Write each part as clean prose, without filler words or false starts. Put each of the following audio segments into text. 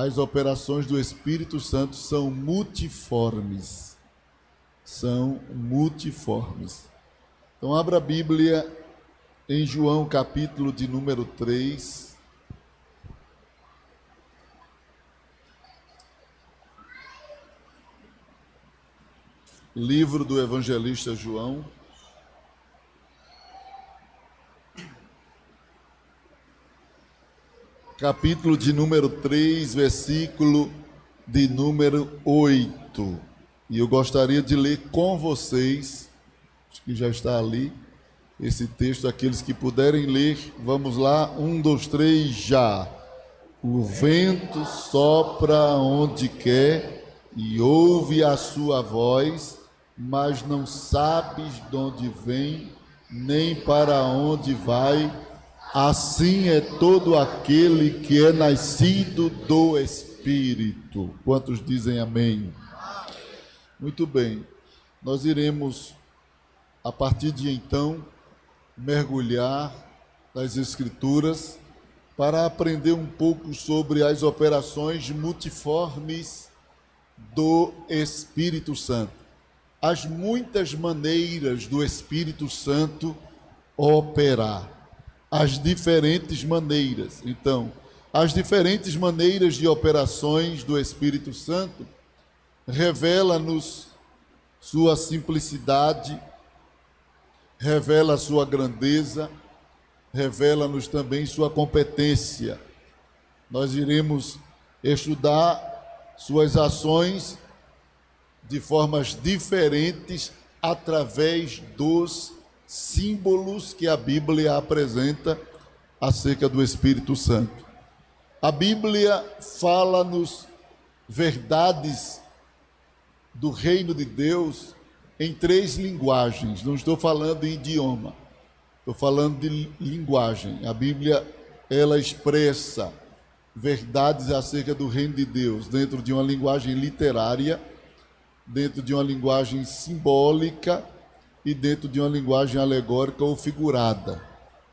as operações do Espírito Santo são multiformes. São multiformes. Então, abra a Bíblia em João, capítulo de número 3. Livro do evangelista João. Capítulo de número 3, versículo de número 8. E eu gostaria de ler com vocês, acho que já está ali, esse texto. Aqueles que puderem ler, vamos lá, 1, 2, 3, já. O vento sopra onde quer e ouve a sua voz, mas não sabes de onde vem, nem para onde vai. Assim é todo aquele que é nascido do Espírito. Quantos dizem amém? Muito bem. Nós iremos, a partir de então, mergulhar nas Escrituras para aprender um pouco sobre as operações multiformes do Espírito Santo. As muitas maneiras do Espírito Santo operar. As diferentes maneiras. Então, as diferentes maneiras de operações do Espírito Santo revela-nos sua simplicidade, revela sua grandeza, revela-nos também sua competência. Nós iremos estudar suas ações de formas diferentes através dos símbolos que a Bíblia apresenta acerca do Espírito Santo. A Bíblia fala-nos verdades do reino de Deus em 3 linguagens. Não estou falando em idioma, estou falando de linguagem. A Bíblia, ela expressa verdades acerca do reino de Deus dentro de uma linguagem literária, dentro de uma linguagem simbólica e dentro de uma linguagem alegórica ou figurada,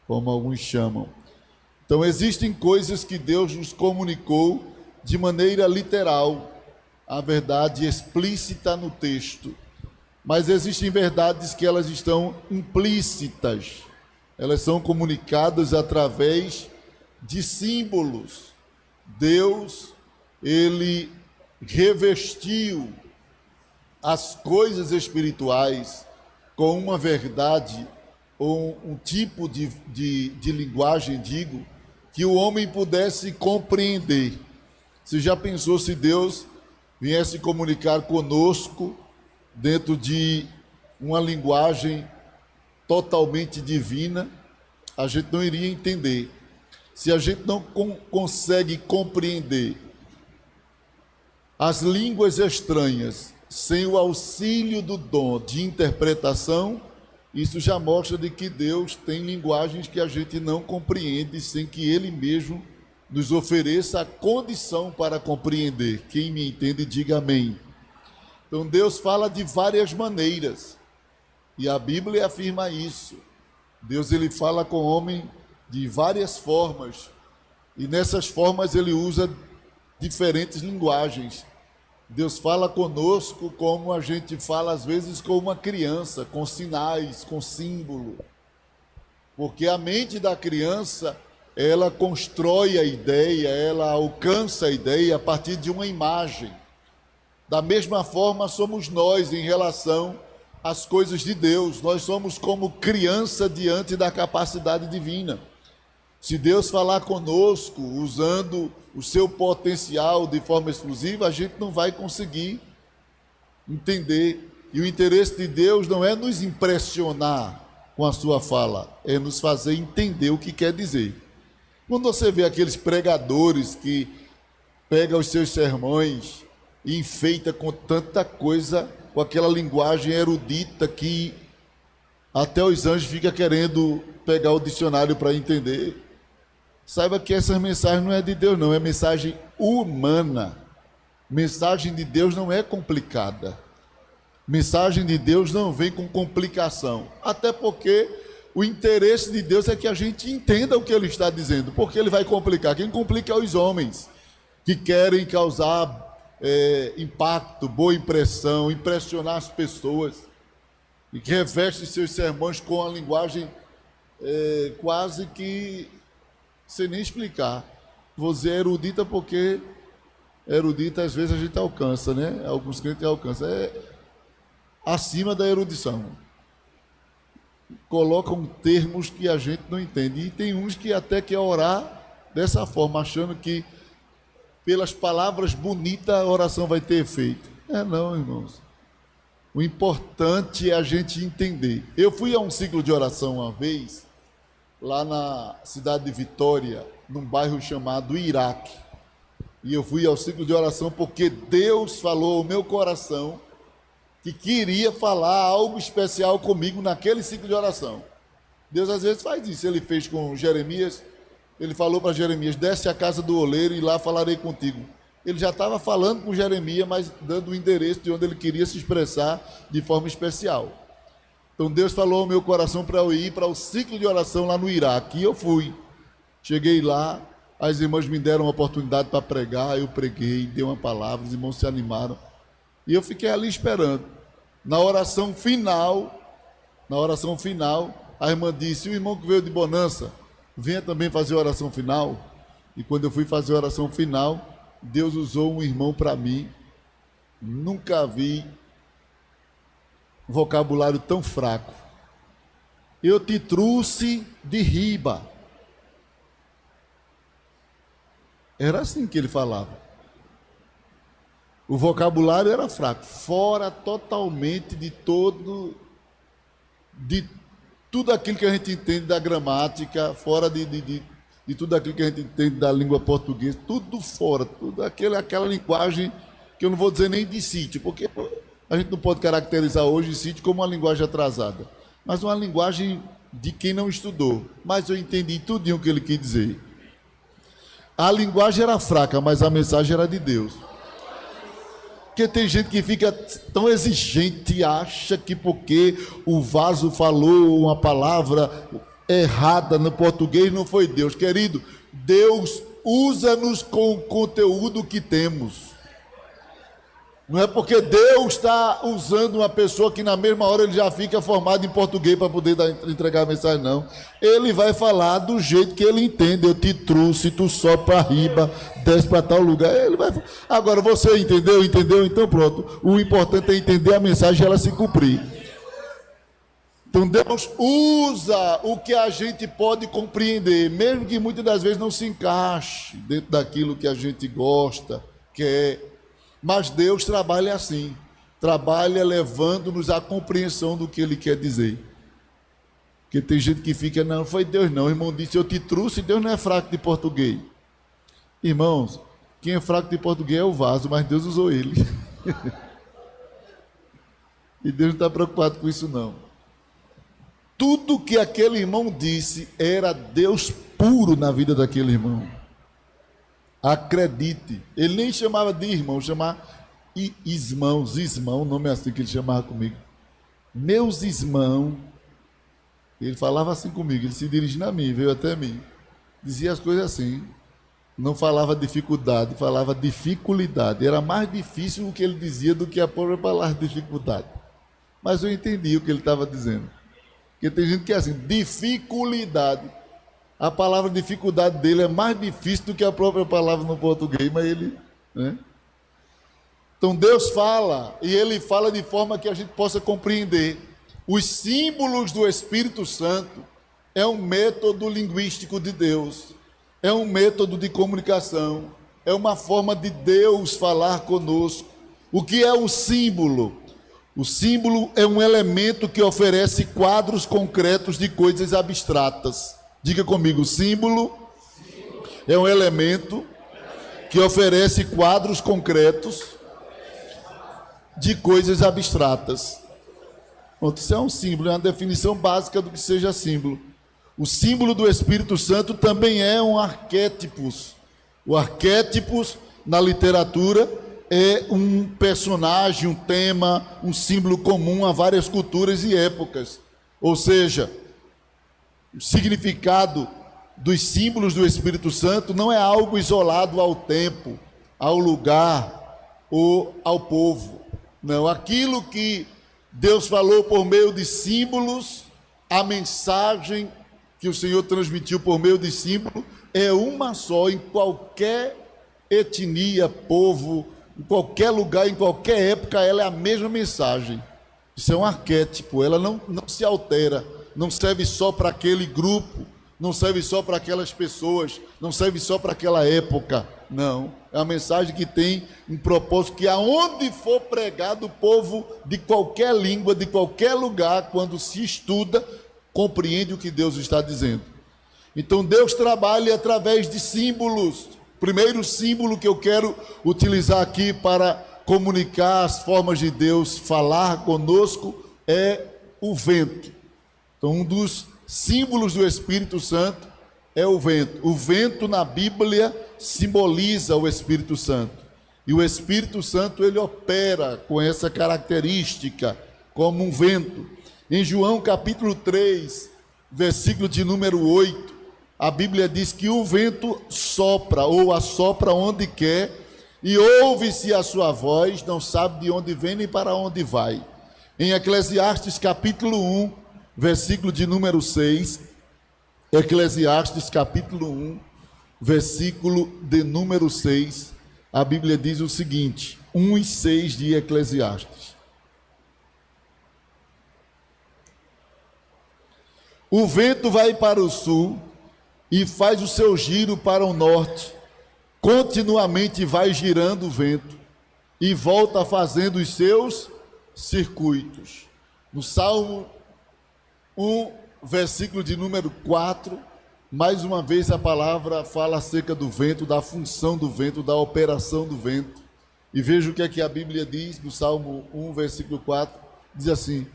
como alguns chamam. Então, existem coisas que Deus nos comunicou de maneira literal, a verdade explícita no texto, mas existem verdades que elas estão implícitas, elas são comunicadas através de símbolos. Deus, ele revestiu as coisas espirituais com uma verdade ou um tipo de linguagem, digo, que o homem pudesse compreender. Você já pensou se Deus viesse comunicar conosco dentro de uma linguagem totalmente divina? A gente não iria entender. Se a gente não consegue compreender as línguas estranhas sem o auxílio do dom de interpretação, isso já mostra de que Deus tem linguagens que a gente não compreende sem que Ele mesmo nos ofereça a condição para compreender. Quem me entende, diga amém. Então Deus fala de várias maneiras e a Bíblia afirma isso. Deus, ele fala com o homem de várias formas e nessas formas ele usa diferentes linguagens. Deus fala conosco como a gente fala às vezes com uma criança, com sinais, com símbolo. Porque a mente da criança, ela constrói a ideia, ela alcança a ideia a partir de uma imagem. Da mesma forma somos nós em relação às coisas de Deus. Nós somos como criança diante da capacidade divina. Se Deus falar conosco usando o seu potencial de forma exclusiva, a gente não vai conseguir entender. E o interesse de Deus não é nos impressionar com a sua fala, é nos fazer entender o que quer dizer. Quando você vê aqueles pregadores que pegam os seus sermões e enfeita com tanta coisa, com aquela linguagem erudita que até os anjos ficam querendo pegar o dicionário para entender, saiba que essa mensagem não é de Deus, não, é mensagem humana. Mensagem de Deus não é complicada. Mensagem de Deus não vem com complicação. Até porque o interesse de Deus é que a gente entenda o que Ele está dizendo. Porque Ele vai complicar? Quem complica é os homens. que querem causar impacto, boa impressão, impressionar as pessoas, e que revestem seus sermões com a linguagem quase que sem nem explicar. Vou dizer erudita porque erudita às vezes a gente alcança, né? Alguns crentes alcançam. É acima da erudição. Colocam termos que a gente não entende. E tem uns que até quer orar dessa forma, achando que pelas palavras bonitas a oração vai ter efeito. Não, irmãos. O importante é a gente entender. Eu fui a um ciclo de oração uma vez, lá na cidade de Vitória, num bairro chamado Iraque. E eu fui ao ciclo de oração porque Deus falou ao meu coração que queria falar algo especial comigo naquele ciclo de oração. Deus às vezes faz isso. Ele fez com Jeremias. Ele falou para Jeremias: desce à casa do oleiro e lá falarei contigo. Ele já estava falando com Jeremias, mas dando o endereço de onde ele queria se expressar de forma especial. Então Deus falou ao meu coração para eu ir para o ciclo de oração lá no Iraque. E eu fui. Cheguei lá, as irmãs me deram uma oportunidade para pregar, eu preguei, dei uma palavra, os irmãos se animaram. E eu fiquei ali esperando. Na oração final, a irmã disse: o irmão que veio de Bonança, venha também fazer a oração final. E quando eu fui fazer a oração final, Deus usou um irmão para mim. Nunca vi vocabulário tão fraco. Eu te trouxe de riba. Era assim que ele falava. O vocabulário era fraco, fora totalmente de tudo aquilo que a gente entende da gramática, fora de tudo aquilo que a gente entende da língua portuguesa, tudo fora, tudo aquela linguagem que eu não vou dizer nem de sítio, porque a gente não pode caracterizar hoje sítio como uma linguagem atrasada, mas uma linguagem de quem não estudou. Mas eu entendi tudinho o que ele quis dizer. A linguagem era fraca, mas a mensagem era de Deus. Porque tem gente que fica tão exigente e acha que porque o vaso falou uma palavra errada no português não foi Deus. Querido, Deus usa-nos com o conteúdo que temos. Não é porque Deus está usando uma pessoa que na mesma hora ele já fica formado em português para poder entregar a mensagem, não. Ele vai falar do jeito que ele entende. Eu te trouxe, tu sobe para riba, desce para tal lugar. Ele vai. Agora você entendeu? Então pronto. O importante é entender a mensagem e ela se cumprir. Então Deus usa o que a gente pode compreender, mesmo que muitas das vezes não se encaixe dentro daquilo que a gente gosta, quer. Mas Deus trabalha assim, trabalha levando-nos à compreensão do que Ele quer dizer. Porque tem gente que fica: não foi Deus não, o irmão disse eu te trouxe. Deus não é fraco de português. Irmãos, quem é fraco de português é o vaso, mas Deus usou ele. E Deus não está preocupado com isso não. Tudo que aquele irmão disse era Deus puro na vida daquele irmão. Acredite, ele nem chamava de irmão, chamava Ismão, o nome é assim que ele chamava comigo. Meus irmãos, ele falava assim comigo, ele se dirigindo a mim, veio até mim, dizia as coisas assim, não falava dificuldade, falava dificuldade, era mais difícil o que ele dizia do que a própria palavra dificuldade. Mas eu entendi o que ele estava dizendo, porque tem gente que é assim, dificuldade. A palavra dificuldade dele é mais difícil do que a própria palavra no português, mas ele, né? Então Deus fala, e Ele fala de forma que a gente possa compreender. Os símbolos do Espírito Santo é um método linguístico de Deus, é um método de comunicação, é uma forma de Deus falar conosco. O que é um símbolo? O símbolo é um elemento que oferece quadros concretos de coisas abstratas. Diga comigo: símbolo é um elemento que oferece quadros concretos de coisas abstratas. Isso é um símbolo, é uma definição básica do que seja símbolo. O símbolo do Espírito Santo também é um arquétipos. O arquétipos na literatura é um personagem, um tema, um símbolo comum a várias culturas e épocas. Ou seja, o significado dos símbolos do Espírito Santo não é algo isolado ao tempo, ao lugar ou ao povo. Não, aquilo que Deus falou por meio de símbolos, a mensagem que o Senhor transmitiu por meio de símbolo é uma só em qualquer etnia, povo, em qualquer lugar, em qualquer época, ela é a mesma mensagem. Isso é um arquétipo, ela não se altera, não serve só para aquele grupo, não serve só para aquelas pessoas, não serve só para aquela época, não. É uma mensagem que tem um propósito que aonde for pregado, o povo de qualquer língua, de qualquer lugar, quando se estuda, compreende o que Deus está dizendo. Então Deus trabalha através de símbolos. O primeiro símbolo que eu quero utilizar aqui para comunicar as formas de Deus falar conosco é o vento. Então um dos símbolos do Espírito Santo é o vento. O vento na Bíblia simboliza o Espírito Santo. E o Espírito Santo ele opera com essa característica como um vento. Em João capítulo 3, versículo de número 8, a Bíblia diz que o vento sopra ou assopra onde quer e ouve-se a sua voz, não sabe de onde vem nem para onde vai. Em Eclesiastes capítulo 1, versículo de número 6, Eclesiastes capítulo 1, versículo de número 6, a Bíblia diz o seguinte, 1 e 6 de Eclesiastes. O vento vai para o sul e faz o seu giro para o norte. Continuamente vai girando o vento e volta fazendo os seus circuitos. No Salmo 1, versículo de número 4, mais uma vez a palavra fala acerca do vento, da função do vento, da operação do vento. E veja o que é que a Bíblia diz no Salmo 1, versículo 4, diz assim,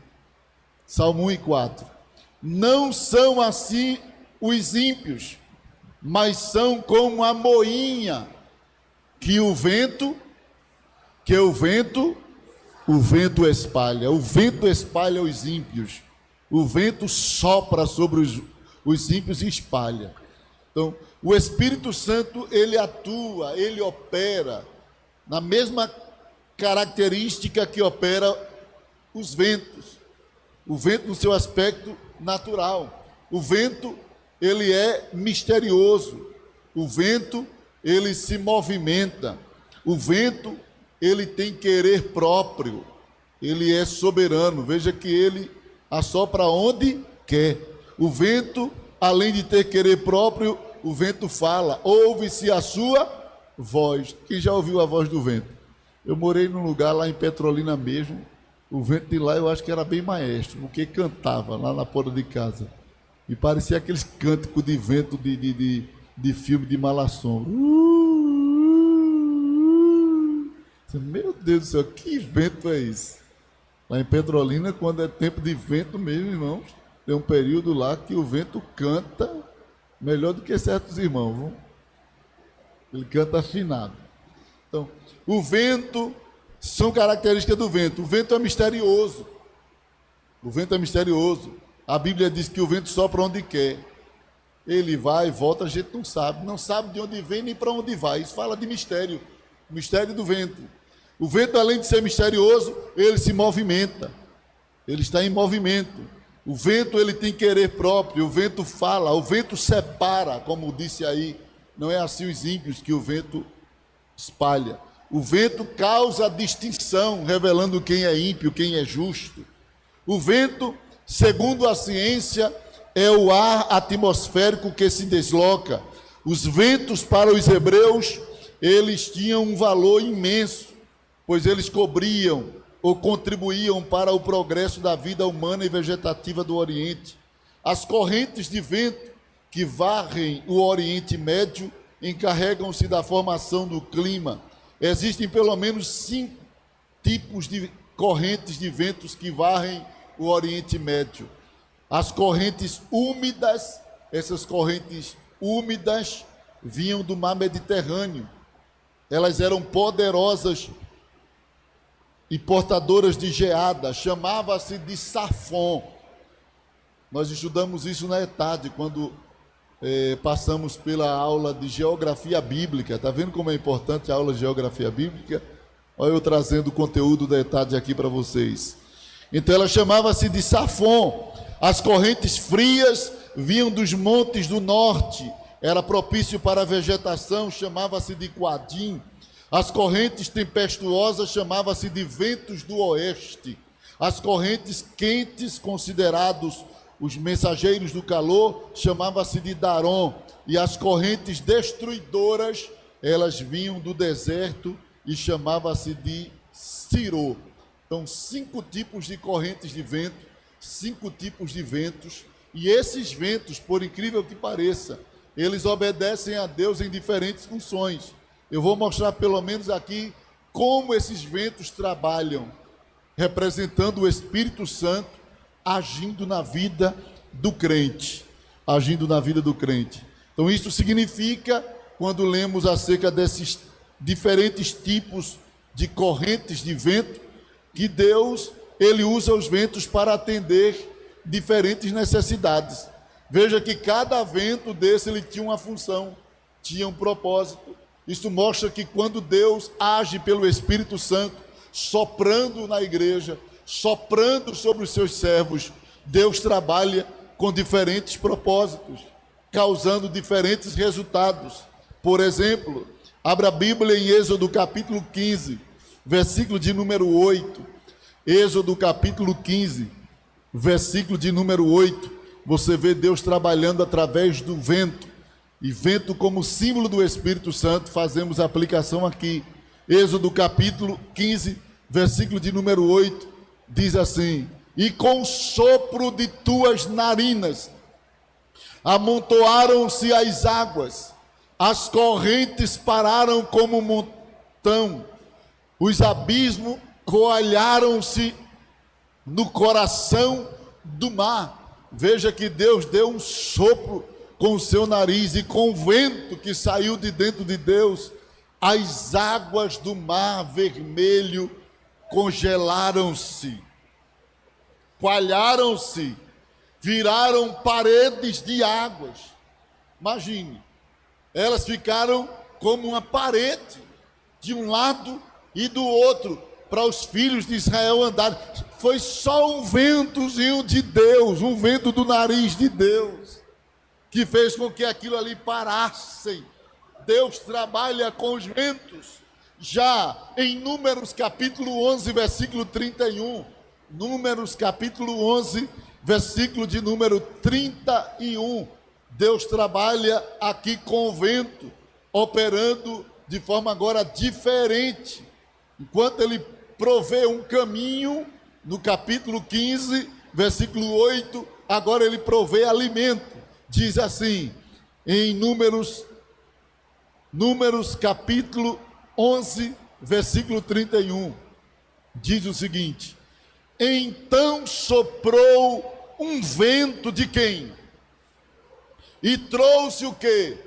Salmo 1 e 4. Não são assim os ímpios, mas são como a moinha que o vento espalha. O vento espalha os ímpios. O vento sopra sobre os ímpios e espalha. Então, o Espírito Santo, ele atua, ele opera na mesma característica que opera os ventos. O vento no seu aspecto natural. O vento, ele é misterioso. O vento, ele se movimenta. O vento, ele tem querer próprio. Ele é soberano. Veja que ele assopra onde quer. O vento, além de ter querer próprio, o vento fala. Ouve-se a sua voz. Quem já ouviu a voz do vento? Eu morei num lugar lá em Petrolina mesmo. O vento de lá eu acho que era bem maestro, porque cantava lá na porta de casa. E parecia aqueles cânticos de vento de filme de Malhação. Meu Deus do céu, que vento é esse? Lá em Petrolina, quando é tempo de vento mesmo, irmãos, tem um período lá que o vento canta melhor do que certos irmãos. Viu? Ele canta afinado. Então, o vento... São características do vento. O vento é misterioso. O vento é misterioso. A Bíblia diz que o vento sopra onde quer. Ele vai e volta, a gente não sabe. Não sabe de onde vem nem para onde vai. Isso fala de mistério. O mistério do vento. O vento, além de ser misterioso, ele se movimenta. Ele está em movimento. O vento, ele tem querer próprio. O vento fala. O vento separa, como disse aí. Não é assim os ímpios que o vento espalha. O vento causa distinção, revelando quem é ímpio, quem é justo. O vento, segundo a ciência, é o ar atmosférico que se desloca. Os ventos para os hebreus, eles tinham um valor imenso, pois eles cobriam ou contribuíam para o progresso da vida humana e vegetativa do Oriente. As correntes de vento que varrem o Oriente Médio encarregam-se da formação do clima. Existem pelo menos 5 tipos de correntes de ventos que varrem o Oriente Médio. As correntes úmidas, essas correntes úmidas vinham do mar Mediterrâneo. Elas eram poderosas e portadoras de geada, chamava-se de safon. Nós estudamos isso na ETAD, quando passamos pela aula de geografia bíblica. Está vendo como é importante a aula de geografia bíblica? Olha eu trazendo o conteúdo da ETAD aqui para vocês. Então ela chamava-se de Safon. As correntes frias vinham dos montes do norte, era propício para a vegetação, chamava-se de Quadim. As correntes tempestuosas chamavam-se de ventos do oeste. As correntes quentes, considerados os mensageiros do calor, chamavam-se de Darom. E as correntes destruidoras, elas vinham do deserto e chamavam-se de Sirô. Então, 5 tipos de correntes de vento, 5 tipos de ventos, e esses ventos, por incrível que pareça, eles obedecem a Deus em diferentes funções. Eu vou mostrar pelo menos aqui como esses ventos trabalham, representando o Espírito Santo agindo na vida do crente, agindo na vida do crente. Então isso significa, quando lemos acerca desses diferentes tipos de correntes de vento, que Deus, ele usa os ventos para atender diferentes necessidades. Veja que cada vento desse, ele tinha uma função, tinha um propósito. Isso mostra que quando Deus age pelo Espírito Santo, soprando na igreja, soprando sobre os seus servos, Deus trabalha com diferentes propósitos, causando diferentes resultados. Por exemplo, abra a Bíblia em Êxodo capítulo 15, versículo de número 8. Êxodo capítulo 15, versículo de número 8. Você vê Deus trabalhando através do vento. E vento como símbolo do Espírito Santo, fazemos a aplicação aqui. Êxodo capítulo 15, versículo de número 8, diz assim: e com o sopro de tuas narinas amontoaram-se as águas, as correntes pararam como um montão, os abismos coalharam-se no coração do mar. Veja que Deus deu um sopro com o seu nariz, e com o vento que saiu de dentro de Deus, as águas do mar vermelho congelaram-se, coalharam-se, viraram paredes de águas. Imagine, elas ficaram como uma parede, de um lado e do outro, para os filhos de Israel andarem. Foi só um ventozinho de Deus, um vento do nariz de Deus, que fez com que aquilo ali parasse. Deus trabalha com os ventos. Já em Números capítulo 11, versículo 31, Números capítulo 11, versículo de número 31, Deus trabalha aqui com o vento, operando de forma agora diferente. Enquanto ele provê um caminho, no capítulo 15, versículo 8, agora ele provê alimento. Diz assim, em Números capítulo 11, versículo 31, diz o seguinte: então soprou um vento de quem? E trouxe o quê?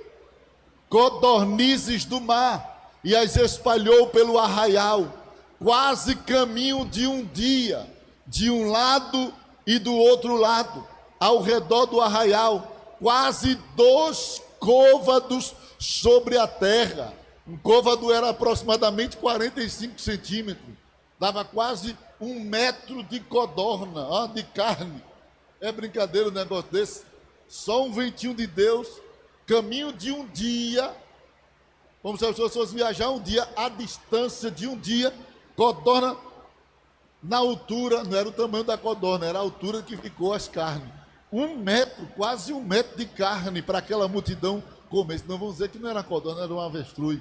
Codornizes do mar, e as espalhou pelo arraial, quase caminho de um dia, de um lado e do outro lado, ao redor do arraial, quase 2 côvados sobre a terra. Um côvado era aproximadamente 45 centímetros, dava quase 1 metro de codorna, de carne. É brincadeira um negócio desse? Só um ventinho de Deus, caminho de um dia, como se as pessoas viajar um dia, a distância de um dia, codorna na altura, não era o tamanho da codorna, era a altura que ficou as carnes. 1 metro, quase 1 metro de carne para aquela multidão comer. Senão vão dizer que não era codorna, era um avestruz.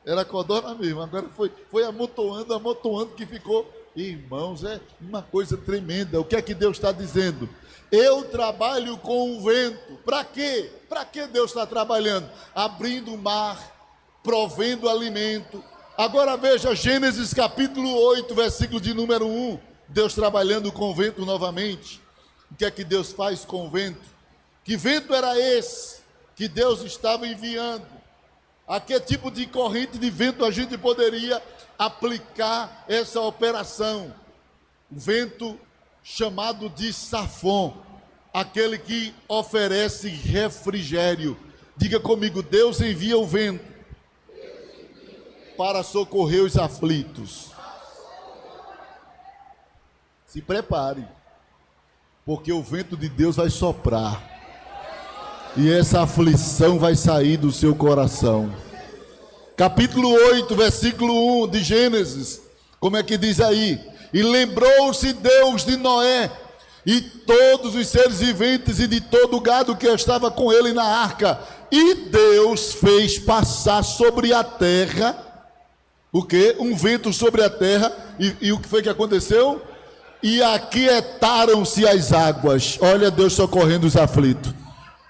Era codorna mesmo. Agora foi amontoando que ficou. Irmãos, é uma coisa tremenda. O que é que Deus está dizendo? Eu trabalho com o vento. Para quê? Para que Deus está trabalhando? Abrindo o mar, provendo alimento. Agora veja Gênesis capítulo 8, versículo de número 1. Deus trabalhando com o vento novamente. O que é que Deus faz com o vento? Que vento era esse que Deus estava enviando? A que tipo de corrente de vento a gente poderia aplicar essa operação? O vento chamado de Safon. aquele que oferece refrigério. Diga comigo: Deus envia o vento para socorrer os aflitos. Se prepare, porque o vento de Deus vai soprar e essa aflição vai sair do seu coração. Capítulo 8, versículo 1 de Gênesis, como é que diz aí? E lembrou-se Deus de Noé e todos os seres viventes e de todo o gado que estava com ele na arca, e Deus fez passar sobre a terra, o quê? Um vento sobre a terra, e o que foi que aconteceu? E aquietaram-se as águas. Olha Deus socorrendo os aflitos.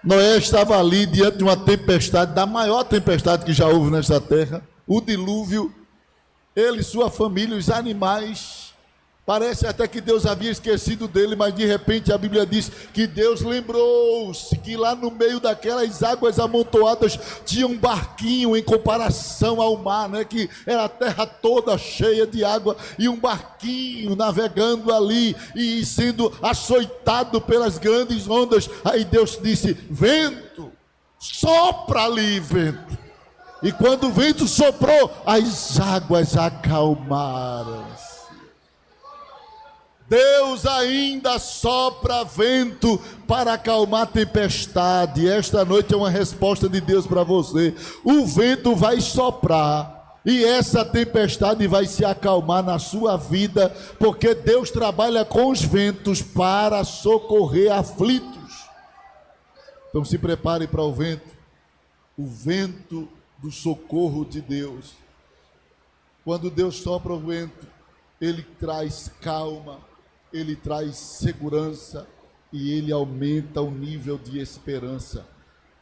Noé estava ali diante de uma tempestade, da maior tempestade que já houve nesta terra, o dilúvio. Ele, sua família, os animais. Parece até que Deus havia esquecido dele, mas de repente a Bíblia diz que Deus lembrou-se que lá no meio daquelas águas amontoadas tinha um barquinho em comparação ao mar, né? Que era a terra toda cheia de água e um barquinho navegando ali e sendo açoitado pelas grandes ondas. Aí Deus disse: vento, sopra ali, vento. E quando o vento soprou, as águas acalmaram-se. Deus ainda sopra vento para acalmar a tempestade. Esta noite é uma resposta de Deus para você. O vento vai soprar e essa tempestade vai se acalmar na sua vida, porque Deus trabalha com os ventos para socorrer aflitos. Então se prepare para o vento do socorro de Deus. Quando Deus sopra o vento, Ele traz calma, Ele traz segurança e Ele aumenta o nível de esperança.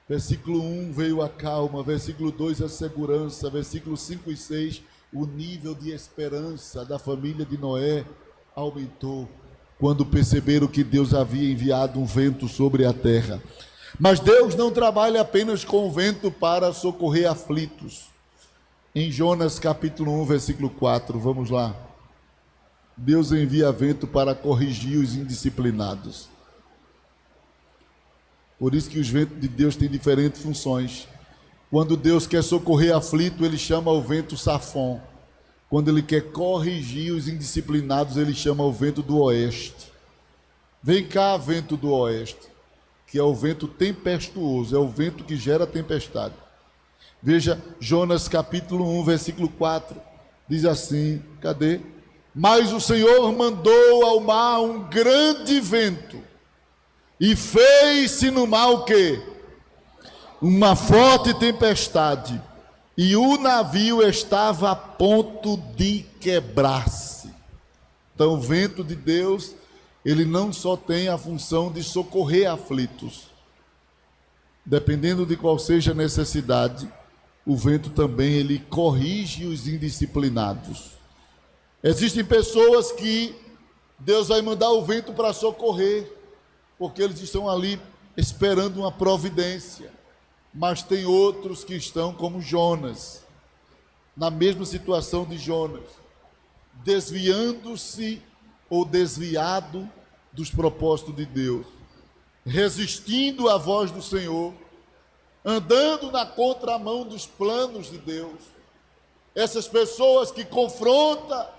Versículo 1 veio a calma, versículo 2 a segurança, versículo 5 e 6, o nível de esperança da família de Noé aumentou quando perceberam que Deus havia enviado um vento sobre a terra. Mas Deus não trabalha apenas com o vento para socorrer aflitos. Em Jonas capítulo 1, versículo 4, vamos lá. Deus envia vento para corrigir os indisciplinados. Por isso que os ventos de Deus têm diferentes funções. Quando Deus quer socorrer aflito, Ele chama o vento Safon. Quando Ele quer corrigir os indisciplinados, Ele chama o vento do oeste. Vem cá, vento do oeste, que é o vento tempestuoso, é o vento que gera tempestade. Veja, Jonas capítulo 1, versículo 4, diz assim, cadê? Mas o Senhor mandou ao mar um grande vento, e fez-se no mar o quê? Uma forte tempestade, e o navio estava a ponto de quebrar-se. Então o vento de Deus, ele não só tem a função de socorrer aflitos, dependendo de qual seja a necessidade, o vento também ele corrige os indisciplinados. Existem pessoas que Deus vai mandar o vento para socorrer, porque eles estão ali esperando uma providência. Mas tem outros que estão como Jonas, na mesma situação de Jonas, desviando-se ou desviado dos propósitos de Deus, resistindo à voz do Senhor, andando na contramão dos planos de Deus. Essas pessoas que confrontam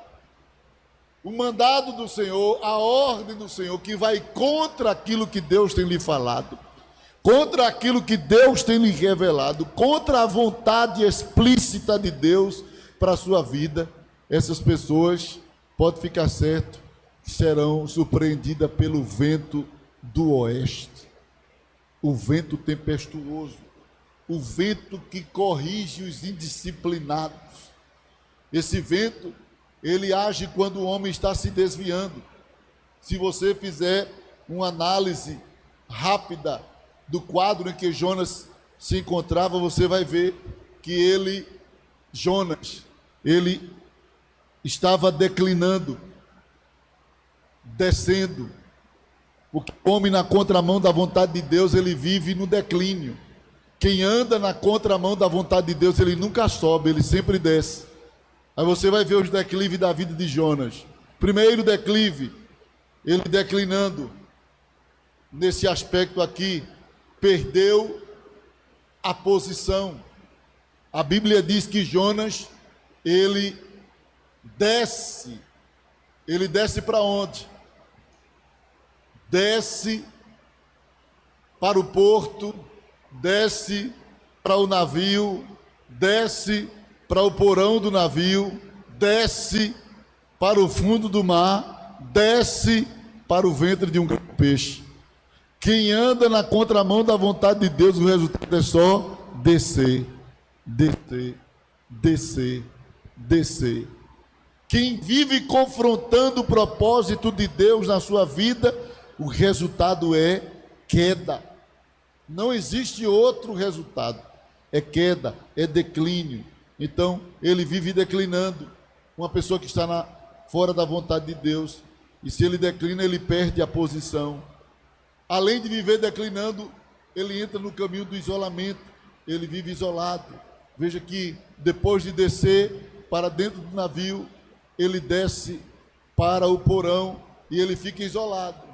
o mandado do Senhor, a ordem do Senhor, que vai contra aquilo que Deus tem lhe falado, contra aquilo que Deus tem lhe revelado, contra a vontade explícita de Deus para a sua vida, essas pessoas, pode ficar certo, que serão surpreendidas pelo vento do oeste, o vento tempestuoso, o vento que corrige os indisciplinados. Esse vento, ele age quando o homem está se desviando. Se você fizer uma análise rápida do quadro em que Jonas se encontrava, você vai ver que Jonas, ele estava declinando, descendo, porque o homem na contramão da vontade de Deus, ele vive no declínio. Quem anda na contramão da vontade de Deus, ele nunca sobe, ele sempre desce. Aí você vai ver os declives da vida de Jonas. Primeiro declive, ele declinando. nesse aspecto aqui, perdeu a posição. A Bíblia diz que Jonas, ele desce para onde? Desce para o porto, desce para o navio, desce para o porão do navio, desce para o fundo do mar, desce para o ventre de um grande peixe. Quem anda na contramão da vontade de Deus, o resultado é só descer, descer, descer, descer. Quem vive confrontando o propósito de Deus na sua vida, o resultado é queda. Não existe outro resultado. É queda, é declínio. Então, ele vive declinando. Uma pessoa que está fora da vontade de Deus, e se ele declina, ele perde a posição. Além de viver declinando, ele entra no caminho do isolamento. Ele vive isolado. Veja que depois de descer para dentro do navio, ele desce para o porão e ele fica isolado.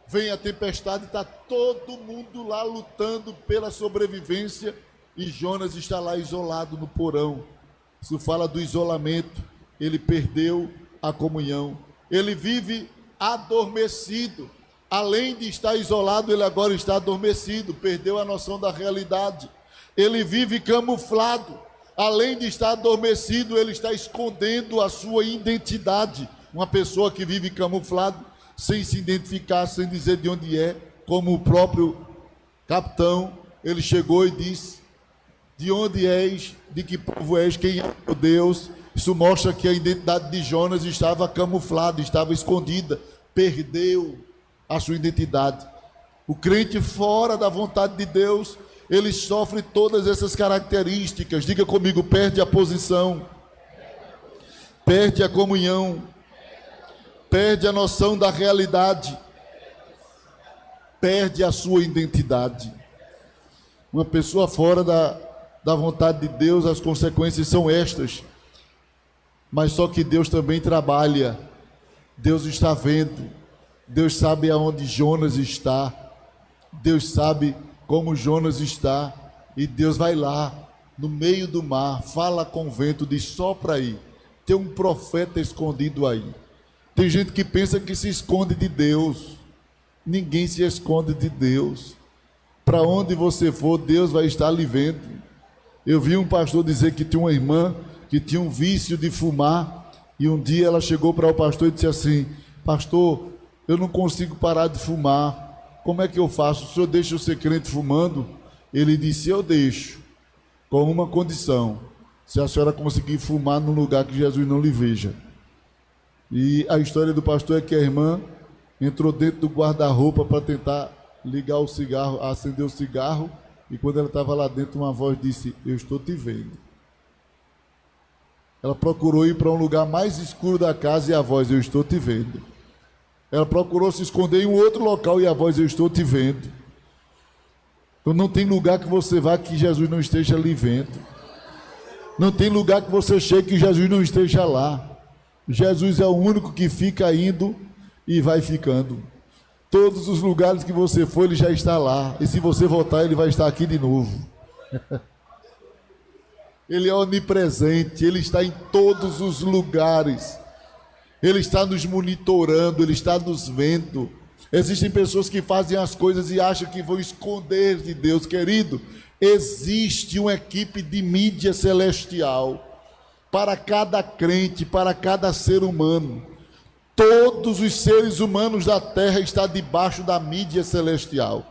Vem a tempestade, está todo mundo lá lutando pela sobrevivência e Jonas está lá isolado no porão. Isso fala do isolamento. Ele perdeu a comunhão. Ele vive adormecido. Além de estar isolado, ele agora está adormecido, perdeu a noção da realidade. Ele vive camuflado. Além de estar adormecido, ele está escondendo a sua identidade. Uma pessoa que vive camuflado, sem se identificar, sem dizer de onde é, como o próprio capitão, ele chegou e disse: de onde és, de que povo és, quem é o Deus? Isso mostra que a identidade de Jonas estava camuflada, estava escondida, perdeu a sua identidade. O crente fora da vontade de Deus, ele sofre todas essas características. Diga comigo: perde a posição, perde a comunhão, perde a noção da realidade, perde a sua identidade. Uma pessoa fora da vontade de Deus, as consequências são estas. Mas só que Deus também trabalha. Deus está vendo. Deus sabe aonde Jonas está. Deus sabe como Jonas está. E Deus vai lá, no meio do mar, fala com o vento, diz: sopra aí. Tem um profeta escondido aí. Tem gente que pensa que se esconde de Deus. Ninguém se esconde de Deus. Para onde você for, Deus vai estar lhe vendo. Eu vi um pastor dizer que tinha uma irmã que tinha um vício de fumar, e um dia ela chegou para o pastor e disse assim: pastor, eu não consigo parar de fumar, como é que eu faço? O senhor deixa eu ser crente fumando? Ele disse: eu deixo, com uma condição: se a senhora conseguir fumar num lugar que Jesus não lhe veja. E a história do pastor é que a irmã entrou dentro do guarda-roupa para tentar ligar o cigarro, acender o cigarro, e quando ela estava lá dentro, uma voz disse: eu estou te vendo. Ela procurou ir para um lugar mais escuro da casa e a voz: eu estou te vendo. Ela procurou se esconder em um outro local e a voz: eu estou te vendo. Então não tem lugar que você vá que Jesus não esteja lhe vendo. Não tem lugar que você chegue que Jesus não esteja lá. Jesus é o único que fica indo e vai ficando. Todos os lugares que você for, ele já está lá. E se você voltar, ele vai estar aqui de novo. Ele é onipresente, ele está em todos os lugares. Ele está nos monitorando, ele está nos vendo. Existem pessoas que fazem as coisas e acham que vão esconder de Deus. Querido, existe uma equipe de mídia celestial para cada crente, para cada ser humano. Todos os seres humanos da terra estão debaixo da mídia celestial.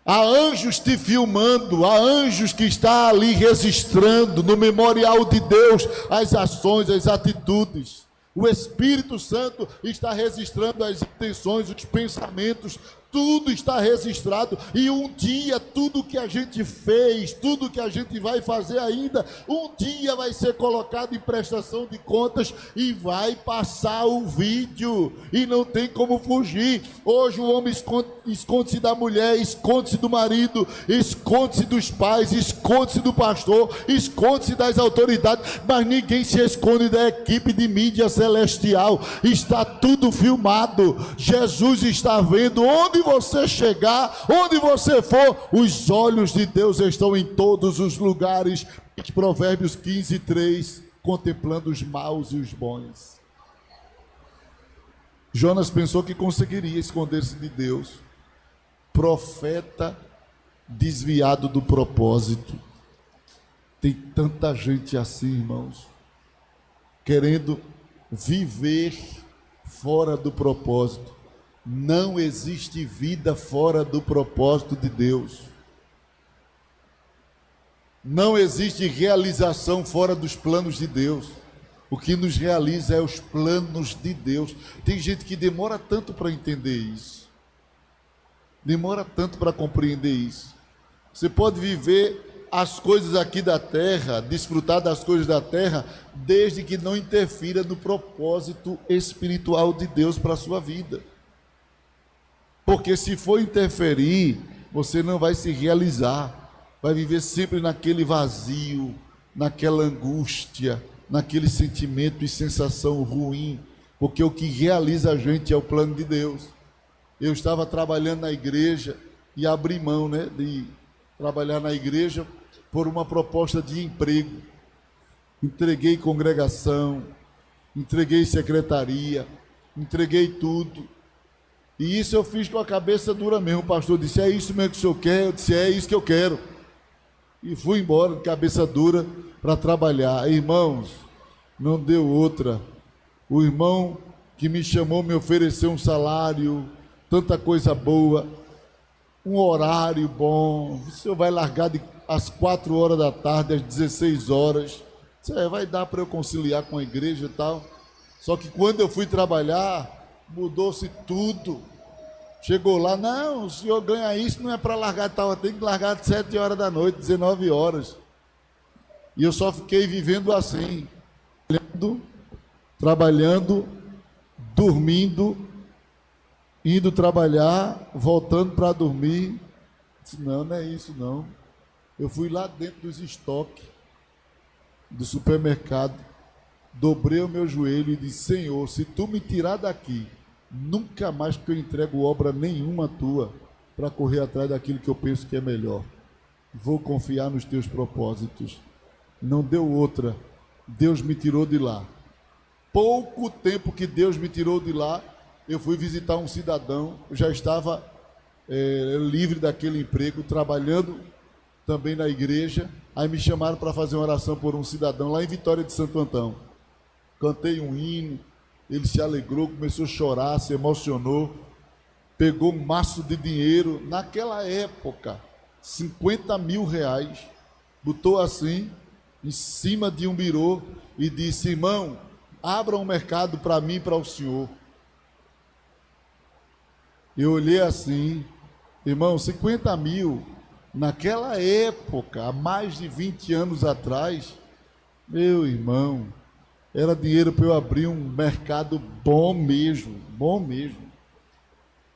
Há anjos te filmando, há anjos que estão ali registrando no memorial de Deus as ações, as atitudes. O Espírito Santo está registrando as intenções, os pensamentos, tudo está registrado. E um dia, tudo que a gente fez, tudo que a gente vai fazer ainda, um dia vai ser colocado em prestação de contas e vai passar o vídeo. E não tem como fugir. Hoje o homem esconde-se da mulher, esconde-se do marido, esconde-se dos pais, esconde-se do pastor, esconde-se das autoridades, mas ninguém se esconde da equipe de mídia celestial. Está tudo filmado. Jesus está vendo onde Aonde você chegar, onde você for, os olhos de Deus estão em todos os lugares. Provérbios 15:3, contemplando os maus e os bons. Jonas pensou que conseguiria esconder-se de Deus. Profeta desviado do propósito. Tem tanta gente assim, irmãos, querendo viver fora do propósito. Não existe vida fora do propósito de Deus. Não existe realização fora dos planos de Deus. O que nos realiza é os planos de Deus. Tem gente que demora tanto para entender isso. Demora tanto para compreender isso. Você pode viver as coisas aqui da terra, desfrutar das coisas da terra, desde que não interfira no propósito espiritual de Deus para a sua vida. Porque se for interferir, você não vai se realizar. Vai viver sempre naquele vazio, naquela angústia, naquele sentimento e sensação ruim, porque o que realiza a gente é o plano de Deus. Eu estava trabalhando na igreja e abri mão, de trabalhar na igreja por uma proposta de emprego. Entreguei congregação, entreguei secretaria, entreguei tudo. E isso eu fiz com a cabeça dura mesmo. O pastor disse: é isso mesmo que o senhor quer? Eu disse: é isso que eu quero. E fui embora de cabeça dura para trabalhar. Irmãos, não deu outra. O irmão que me chamou me ofereceu um salário, tanta coisa boa, um horário bom. O senhor vai largar às 4 horas da tarde, às 16 horas. Vai dar para eu conciliar com a igreja e tal. Só que quando eu fui trabalhar, mudou-se tudo. Chegou lá: não, o senhor ganha isso, não é para largar tal, tem que largar de 7 horas da noite, 19 horas. E eu só fiquei vivendo assim, trabalhando, dormindo, indo trabalhar, voltando para dormir. Disse: não é isso não. Eu fui lá dentro dos estoques do supermercado, dobrei o meu joelho e disse: Senhor, se tu me tirar daqui, nunca mais que eu entrego obra nenhuma tua para correr atrás daquilo que eu penso que é melhor. Vou confiar nos teus propósitos. Não deu outra. Deus me tirou de lá. Pouco tempo que Deus me tirou de lá, eu fui visitar um cidadão. Eu já estava livre daquele emprego, trabalhando também na igreja. Aí me chamaram para fazer uma oração por um cidadão lá em Vitória de Santo Antão. Cantei um hino. Ele se alegrou, começou a chorar, se emocionou, pegou um maço de dinheiro, naquela época, 50 mil reais, botou assim, em cima de um birô e disse: irmão, abra um mercado para mim e para o senhor. Eu olhei assim: irmão, 50 mil, naquela época, há mais de 20 anos atrás, meu irmão, era dinheiro para eu abrir um mercado bom mesmo, bom mesmo.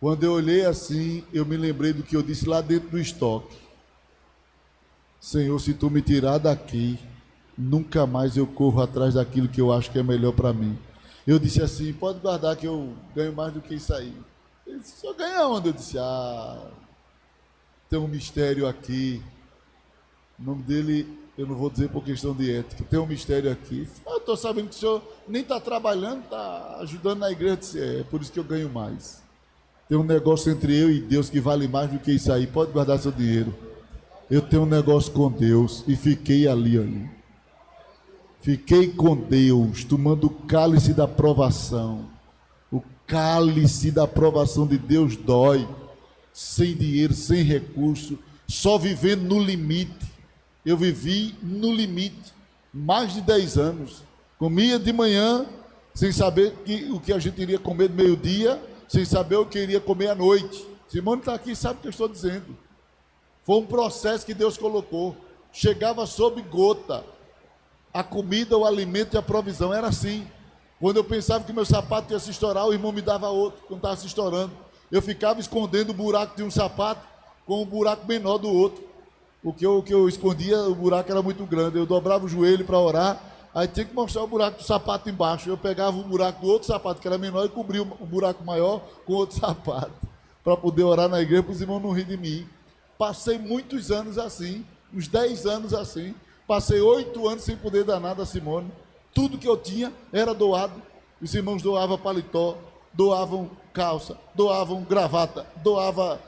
Quando eu olhei assim, eu me lembrei do que eu disse lá dentro do estoque: Senhor, se tu me tirar daqui, nunca mais eu corro atrás daquilo que eu acho que é melhor para mim. Eu disse assim: pode guardar que eu ganho mais do que isso aí. Ele disse: só ganha onde? Eu disse: tem um mistério aqui. O nome dele eu não vou dizer por questão de ética. Tem um mistério aqui. Eu estou sabendo que o senhor nem está trabalhando, está ajudando na igreja. Eu disse: é por isso que eu ganho mais. Tem um negócio entre eu e Deus que vale mais do que isso aí. Pode guardar seu dinheiro. Eu tenho um negócio com Deus. E fiquei ali. Fiquei com Deus, tomando o cálice da provação. O cálice da provação de Deus dói. Sem dinheiro, sem recurso, só vivendo no limite. Eu vivi no limite, mais de 10 anos. Comia de manhã, sem saber o que a gente iria comer no meio-dia, sem saber o que iria comer à noite. Simone está aqui, sabe o que eu estou dizendo. Foi um processo que Deus colocou. Chegava sob gota. A comida, o alimento e a provisão. Era assim. Quando eu pensava que meu sapato ia se estourar, o irmão me dava outro, quando estava se estourando. Eu ficava escondendo o buraco de um sapato com um buraco menor do outro. O que eu escondia, o buraco era muito grande. Eu dobrava o joelho para orar, aí tinha que mostrar o buraco do sapato embaixo. Eu pegava o buraco do outro sapato, que era menor, e cobria o buraco maior com outro sapato. para poder orar na igreja, para os irmãos não rirem de mim. Passei muitos anos assim, uns 10 anos assim. Passei 8 anos sem poder dar nada a Simone. Tudo que eu tinha era doado. Os irmãos doavam paletó, doavam calça, doavam gravata, doavam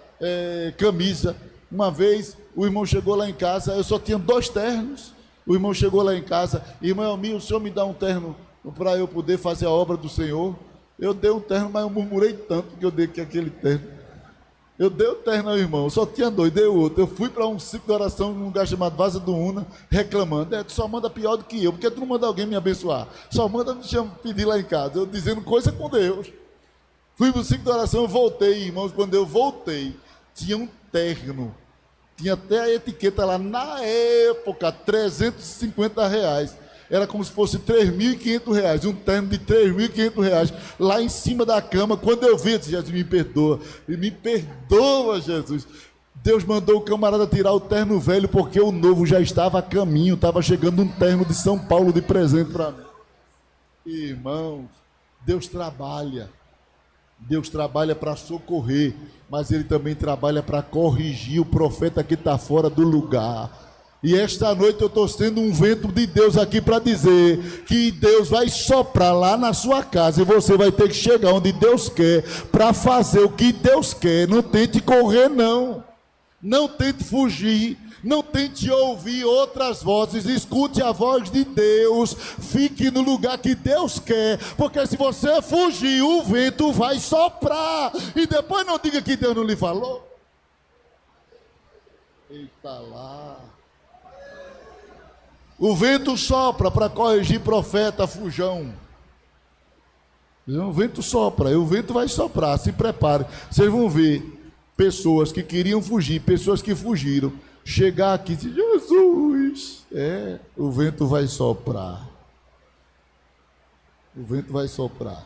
camisa. Uma vez o irmão chegou lá em casa, eu só tinha 2 ternos. O irmão chegou lá em casa, irmão Elmir, o senhor me dá um terno para eu poder fazer a obra do Senhor? Eu dei um terno, mas eu murmurei tanto que eu dei aquele terno. Eu dei o terno ao irmão, só tinha 2, dei outro. Eu fui para um ciclo de oração num lugar chamado Vaza do Una, reclamando. Tu só manda pior do que eu, porque tu não manda alguém me abençoar. Só manda me pedir lá em casa. Eu dizendo coisa com Deus. Fui para o ciclo de oração, voltei, irmãos. Quando eu voltei, tinha um terno. Tinha até a etiqueta lá, na época, R$350. Era como se fosse R$3.500, um terno de R$3.500, lá em cima da cama. Quando eu vi, eu disse: Jesus, me perdoa, Jesus. Deus mandou o camarada tirar o terno velho, porque o novo já estava a caminho, estava chegando um terno de São Paulo de presente para mim. Irmãos, Deus trabalha para socorrer, mas Ele também trabalha para corrigir o profeta que está fora do lugar. E esta noite eu estou sendo um vento de Deus aqui para dizer que Deus vai soprar lá na sua casa e você vai ter que chegar onde Deus quer para fazer o que Deus quer. Não tente correr, não. Não tente fugir. Não tente ouvir outras vozes. Escute a voz de Deus. Fique no lugar que Deus quer. Porque se você fugir, o vento vai soprar. E depois não diga que Deus não lhe falou. Eita lá. O vento sopra para corrigir profeta, fujão. O vento sopra, o vento vai soprar, se prepare. Vocês vão ver pessoas que queriam fugir, pessoas que fugiram, chegar aqui e dizer: Jesus, o vento vai soprar. O vento vai soprar.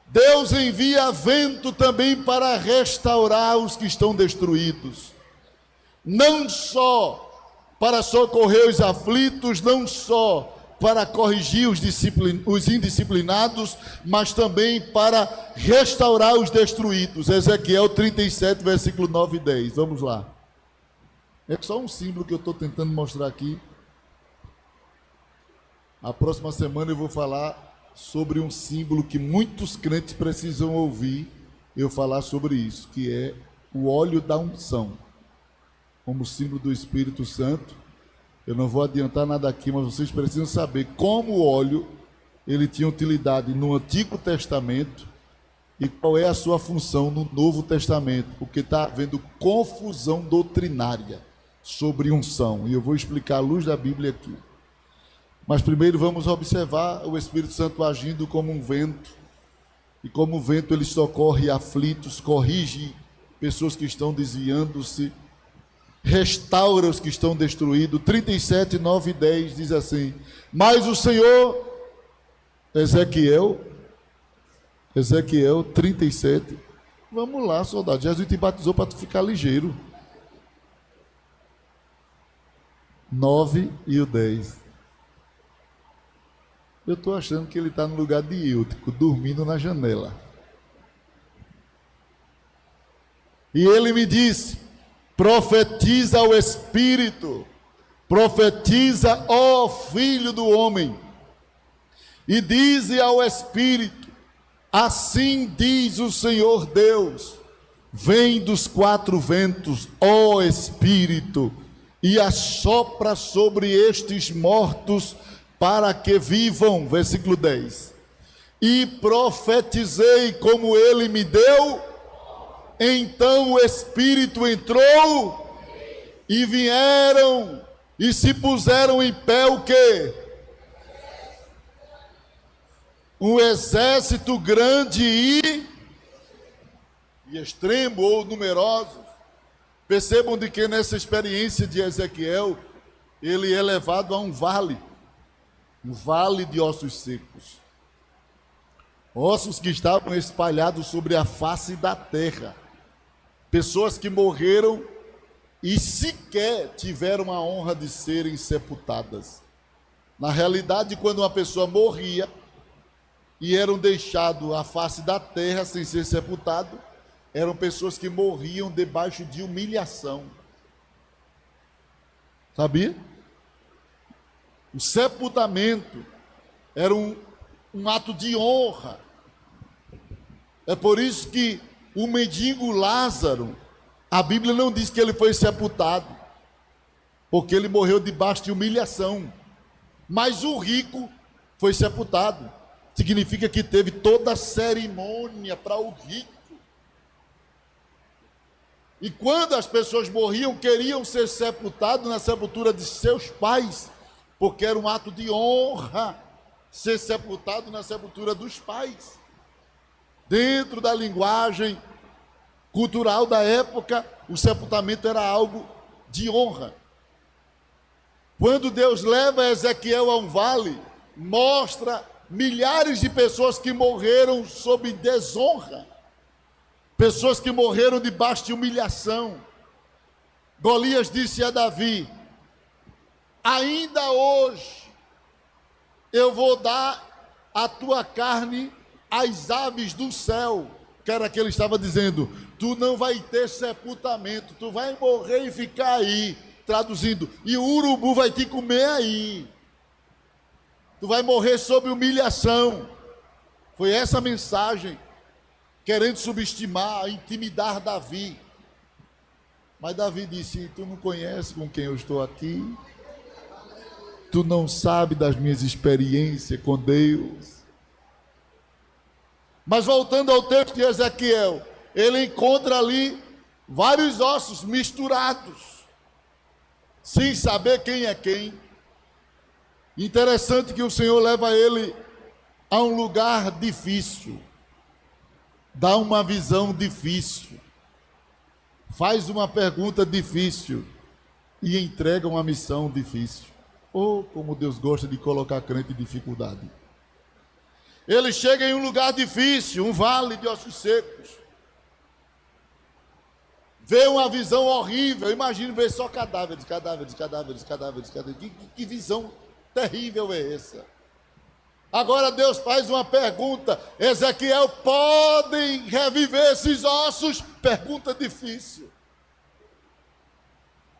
Deus envia vento também para restaurar os que estão destruídos. Não só para socorrer os aflitos, não só para corrigir os indisciplinados, mas também para restaurar os destruídos. Ezequiel 37, versículo 9 e 10. Vamos lá. É só um símbolo que eu estou tentando mostrar aqui. A próxima semana eu vou falar sobre um símbolo que muitos crentes precisam ouvir eu falar sobre isso, que é o óleo da unção. Como símbolo do Espírito Santo. Eu não vou adiantar nada aqui, mas vocês precisam saber como o óleo ele tinha utilidade no Antigo Testamento e qual é a sua função no Novo Testamento, porque está havendo confusão doutrinária sobre unção, e eu vou explicar à luz da Bíblia aqui. Mas primeiro vamos observar o Espírito Santo agindo como um vento, e como o vento ele socorre aflitos, corrige pessoas que estão desviando-se, restaura os que estão destruídos. 37, 9 e 10 diz assim: mas o Senhor, Ezequiel 37, vamos lá, soldado, Jesus te batizou para tu ficar ligeiro. 9 e o 10. Eu estou achando que ele está no lugar de Eutico, dormindo na janela. E ele me disse: profetiza ao Espírito, profetiza, ó Filho do homem, e dize ao Espírito: assim diz o Senhor Deus, vem dos 4 ventos, ó Espírito, e assopra sobre estes mortos para que vivam. Versículo 10. E profetizei como ele me deu. Então o Espírito entrou e vieram e se puseram em pé o quê? Um exército grande e extremo ou numeroso. Percebam de que nessa experiência de Ezequiel, ele é levado a um vale de ossos secos. Ossos que estavam espalhados sobre a face da terra. Pessoas que morreram e sequer tiveram a honra de serem sepultadas. Na realidade, quando uma pessoa morria e eram deixados à face da terra sem ser sepultado, eram pessoas que morriam debaixo de humilhação. Sabia? O sepultamento era um ato de honra. É por isso que o mendigo Lázaro, a Bíblia não diz que ele foi sepultado, porque ele morreu debaixo de humilhação. Mas o rico foi sepultado. Significa que teve toda a cerimônia para o rico. E quando as pessoas morriam, queriam ser sepultados na sepultura de seus pais, porque era um ato de honra ser sepultado na sepultura dos pais. Dentro da linguagem cultural da época, o sepultamento era algo de honra. Quando Deus leva Ezequiel a um vale, mostra milhares de pessoas que morreram sob desonra, pessoas que morreram debaixo de humilhação. Golias disse a Davi: ainda hoje eu vou dar a tua carne às aves do céu. Que era que ele estava dizendo: tu não vai ter sepultamento, tu vai morrer e ficar aí. Traduzindo, e o urubu vai te comer aí. Tu vai morrer sob humilhação. Foi essa mensagem, querendo subestimar, intimidar Davi. Mas Davi disse: tu não conheces com quem eu estou aqui, tu não sabe das minhas experiências com Deus. Mas voltando ao texto de Ezequiel, ele encontra ali vários ossos misturados, sem saber quem é quem. Interessante que o Senhor leva ele a um lugar difícil, dá uma visão difícil, faz uma pergunta difícil e entrega uma missão difícil. Oh, como Deus gosta de colocar crente em dificuldade. Ele chega em um lugar difícil, um vale de ossos secos. Vê uma visão horrível. Imagina ver só cadáveres. Que visão terrível é essa? Agora Deus faz uma pergunta: Ezequiel, podem reviver esses ossos? Pergunta difícil.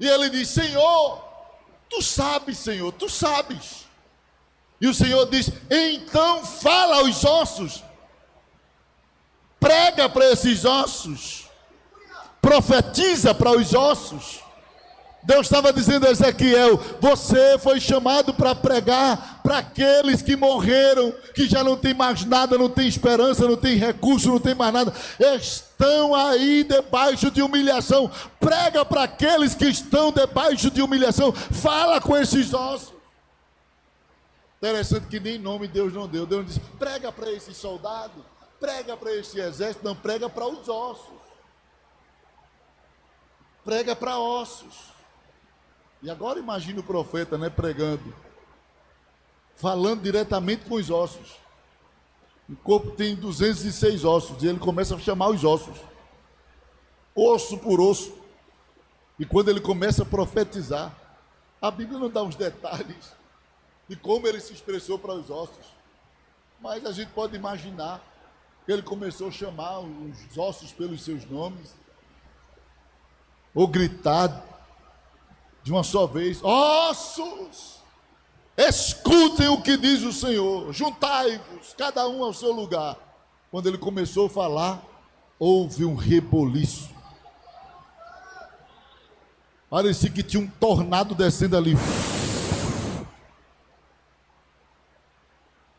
E ele diz: Senhor, tu sabes, Senhor, tu sabes. E o Senhor diz: então fala aos ossos, prega para esses ossos, profetiza para os ossos. Deus estava dizendo a Ezequiel: você foi chamado para pregar para aqueles que morreram, que já não tem mais nada, não tem esperança, não tem recurso, não tem mais nada, estão aí debaixo de humilhação. Prega para aqueles que estão debaixo de humilhação, fala com esses ossos. Interessante que nem nome Deus não deu. Deus não disse: prega para esse soldado, prega para esse exército. Não, prega para os ossos, prega para ossos. E agora imagine o profeta, né, pregando, falando diretamente com os ossos. O corpo tem 206 ossos, e ele começa a chamar os ossos, osso por osso. E quando ele começa a profetizar, a Bíblia não dá os detalhes de como ele se expressou para os ossos, mas a gente pode imaginar que ele começou a chamar os ossos pelos seus nomes, ou gritar de uma só vez: ossos, escutem o que diz o Senhor, juntai-vos, cada um ao seu lugar. Quando ele começou a falar, houve um reboliço. Parecia que tinha um tornado descendo ali.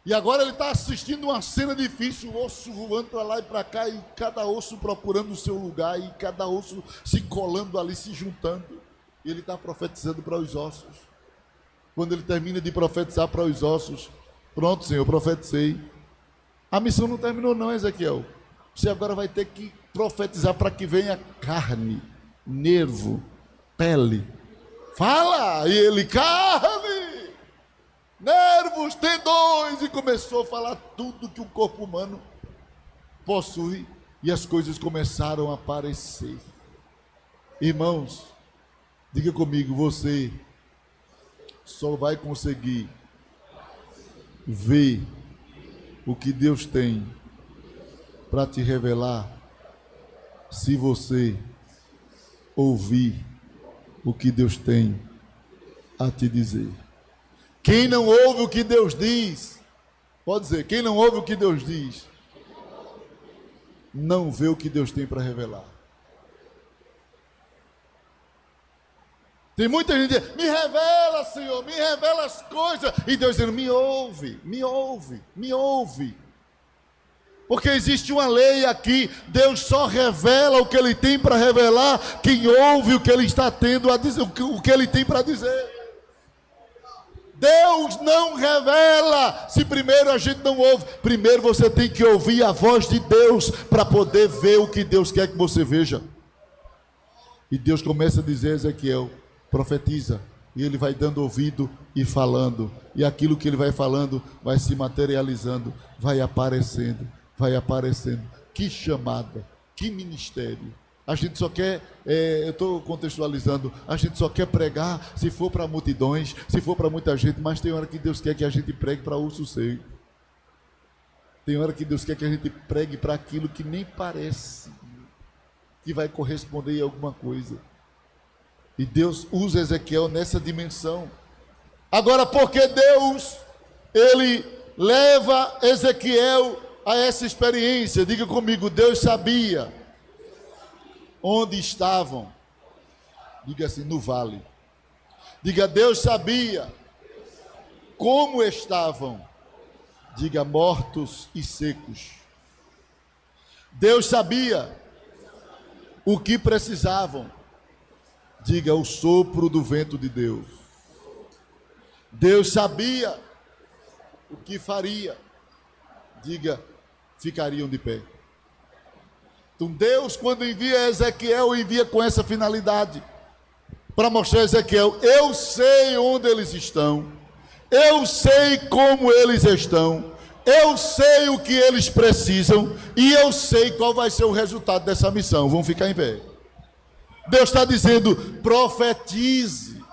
E agora ele está assistindo uma cena difícil, o osso voando para lá e para cá, e cada osso procurando o seu lugar, e cada osso se colando ali, se juntando. E ele está profetizando para os ossos. Quando ele termina de profetizar para os ossos: pronto, Senhor, profetizei. A missão não terminou não, Ezequiel. Você agora vai ter que profetizar para que venha carne, nervo, pele. Fala! E ele: carne, nervos, tendões. E começou a falar tudo que o corpo humano possui. E as coisas começaram a aparecer. Irmãos, diga comigo: você só vai conseguir ver o que Deus tem para te revelar se você ouvir o que Deus tem a te dizer. Quem não ouve o que Deus diz, pode dizer, quem não ouve o que Deus diz, não vê o que Deus tem para revelar. Tem muita gente dizendo, me revela, Senhor, me revela as coisas. E Deus dizendo, me ouve, me ouve, me ouve. Porque existe uma lei aqui, Deus só revela o que Ele tem para revelar, quem ouve o que Ele está tendo a dizer, o que Ele tem para dizer. Deus não revela se primeiro a gente não ouve. Primeiro você tem que ouvir a voz de Deus para poder ver o que Deus quer que você veja. E Deus começa a dizer a Ezequiel, profetiza, e ele vai dando ouvido e falando, e aquilo que ele vai falando vai se materializando, vai aparecendo, vai aparecendo. Que chamada, que ministério. A gente só quer, eu estou contextualizando, a gente só quer pregar se for para multidões, se for para muita gente, mas tem hora que Deus quer que a gente pregue para urso seio. Tem hora que Deus quer que a gente pregue para aquilo que nem parece que vai corresponder a alguma coisa. E Deus usa Ezequiel nessa dimensão. Agora, porque Deus, Ele leva Ezequiel a essa experiência? Diga comigo, Deus sabia onde estavam. Diga assim, no vale. Diga, Deus sabia como estavam. Diga, mortos e secos. Deus sabia o que precisavam. Diga, o sopro do vento de Deus. Deus sabia o que faria. Diga, ficariam de pé. Então Deus, quando envia Ezequiel, envia com essa finalidade, para mostrar a Ezequiel, eu sei onde eles estão, eu sei como eles estão, eu sei o que eles precisam, e eu sei qual vai ser o resultado dessa missão. Vão ficar em pé. Deus está dizendo, profetize,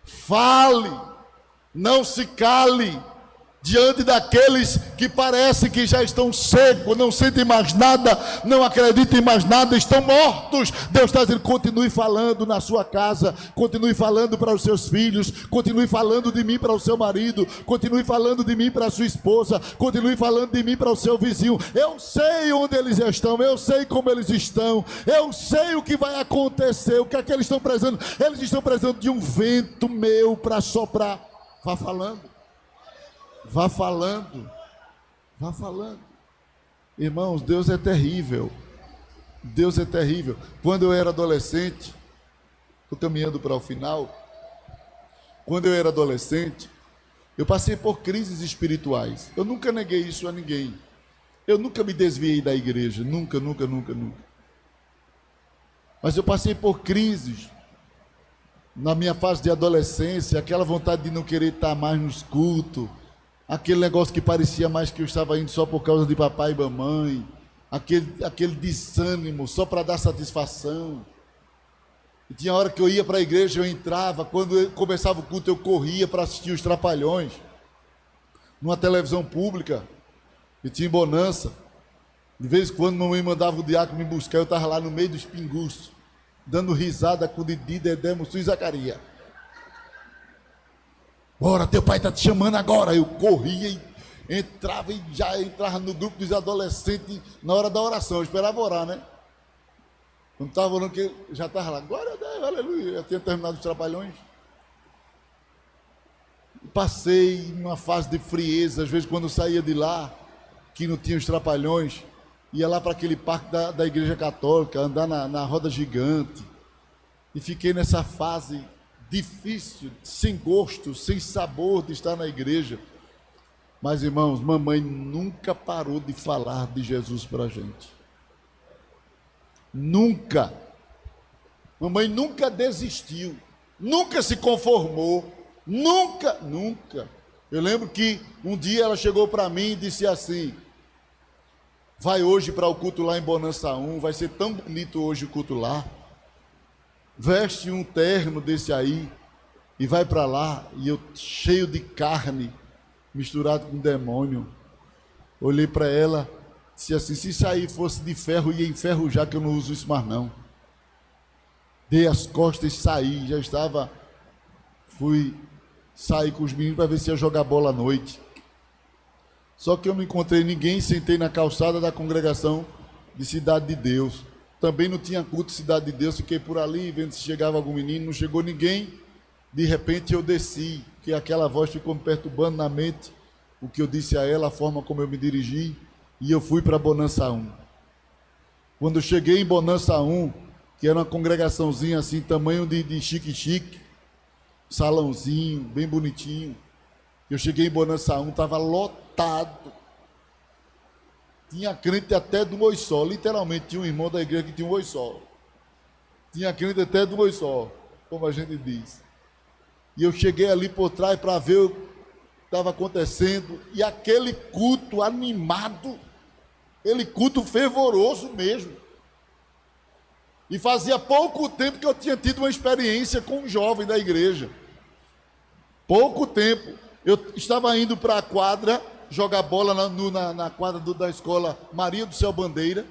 fale, não se cale, diante daqueles que parece que já estão secos, não sentem mais nada, não acreditam em mais nada, estão mortos. Deus está dizendo, continue falando na sua casa, continue falando para os seus filhos, continue falando de mim para o seu marido, continue falando de mim para a sua esposa, continue falando de mim para o seu vizinho. Eu sei onde eles estão, eu sei como eles estão, eu sei o que vai acontecer, o que é que eles estão precisando. Eles estão precisando de um vento meu para soprar. Vá falando. Vá falando, vá falando. Irmãos, Deus é terrível. Deus é terrível. Quando eu era adolescente, estou caminhando para o final. Quando eu era adolescente, eu passei por crises espirituais. Eu nunca neguei isso a ninguém. Eu nunca me desviei da igreja. Nunca. Mas eu passei por crises. Na minha fase de adolescência, aquela vontade de não querer estar mais nos cultos. Aquele negócio que parecia mais que eu estava indo só por causa de papai e mamãe, aquele desânimo só para dar satisfação. E tinha hora que eu ia para a igreja, eu entrava, quando começava o culto eu corria para assistir os Trapalhões, numa televisão pública, que tinha em Bonança. De vez em quando mamãe mandava o diácono me buscar, eu estava lá no meio dos pinguços, dando risada com Didi, Dedé, Mussu e Zacarias. Bora, teu pai está te chamando agora. Eu corria e entrava e já entrava no grupo dos adolescentes na hora da oração. Eu esperava orar, né? Não estava orando, que já estava lá. Glória a Deus, aleluia. Já tinha terminado os Trapalhões. Passei uma fase de frieza. Às vezes, quando eu saía de lá, que não tinha os Trapalhões, ia lá para aquele parque da Igreja Católica, andar na roda gigante. E fiquei nessa fase difícil, sem gosto, sem sabor de estar na igreja. Mas, irmãos, mamãe nunca parou de falar de Jesus para a gente. Nunca. Mamãe nunca desistiu, nunca se conformou, nunca. Eu lembro que um dia ela chegou para mim e disse assim, vai hoje para o culto lá em Bonança 1, vai ser tão bonito hoje o culto lá. Veste um terno desse aí e vai para lá. E eu, cheio de carne, misturado com demônio, olhei para ela Disse assim, se sair fosse de ferro, ia enferrujar, que eu não uso isso mais não. Dei as costas e saí, fui sair com os meninos para ver se ia jogar bola à noite. Só que eu não encontrei ninguém, sentei na calçada da congregação de Cidade de Deus. Também não tinha culto de Cidade de Deus, fiquei por ali vendo se chegava algum menino, não chegou ninguém. De repente eu desci, que aquela voz ficou me perturbando na mente, o que eu disse a ela, a forma como eu me dirigi, e eu fui para Bonança 1. Quando eu cheguei em Bonança 1, que era uma congregaçãozinha assim, tamanho de chique-chique, salãozinho, bem bonitinho, eu cheguei em Bonança 1, estava lotado. Tinha crente até do Oiçó, literalmente, tinha um irmão da igreja que tinha um Oiçó. Tinha crente até do Oiçó, como a gente diz. E eu cheguei ali por trás para ver o que estava acontecendo, e aquele culto animado, aquele culto fervoroso mesmo. E fazia pouco tempo que eu tinha tido uma experiência com um jovem da igreja. Pouco tempo. Eu estava indo para a quadra, jogar bola na quadra da escola Maria do Céu Bandeira.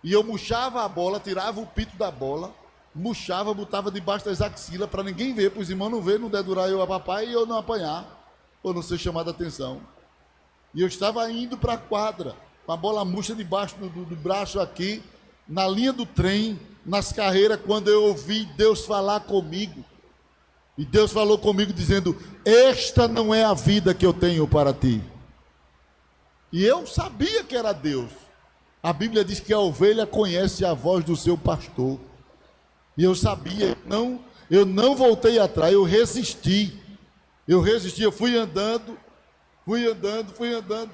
E eu murchava a bola, tirava o pito da bola, murchava, botava debaixo das axilas para ninguém ver, para os irmãos não ver, não dedurar eu a papai e eu não apanhar, ou não ser chamado a atenção. E eu estava indo para a quadra, com a bola murcha debaixo do braço aqui, na linha do trem, nas carreiras, quando eu ouvi Deus falar comigo. E Deus falou comigo dizendo, esta não é a vida que eu tenho para ti. E eu sabia que era Deus. A Bíblia diz que a ovelha conhece a voz do seu pastor. E eu sabia, eu não voltei atrás, eu resisti, eu fui andando,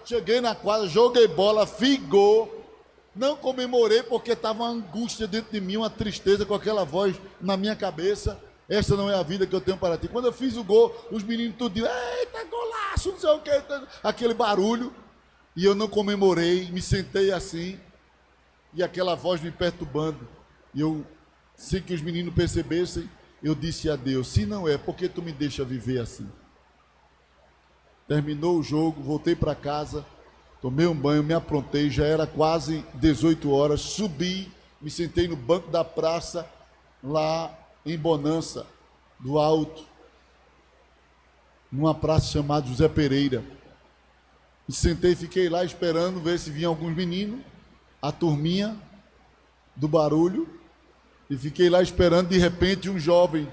cheguei na quadra, joguei bola, figou, não comemorei porque estava uma angústia dentro de mim, uma tristeza com aquela voz na minha cabeça, essa não é a vida que eu tenho para ti. Quando eu fiz o gol, os meninos tudo, eita, golaço, não sei o que, aquele barulho, e eu não comemorei, me sentei assim, e aquela voz me perturbando, e eu, sem que os meninos percebessem, eu disse a Deus, se não é, por que tu me deixa viver assim? Terminou o jogo, voltei para casa, tomei um banho, me aprontei, já era quase 18 horas, subi, me sentei no banco da praça, lá em Bonança, do Alto, numa praça chamada José Pereira. Me sentei e fiquei lá esperando ver se vinha alguns meninos, a turminha do barulho, e fiquei lá esperando. De repente um jovem,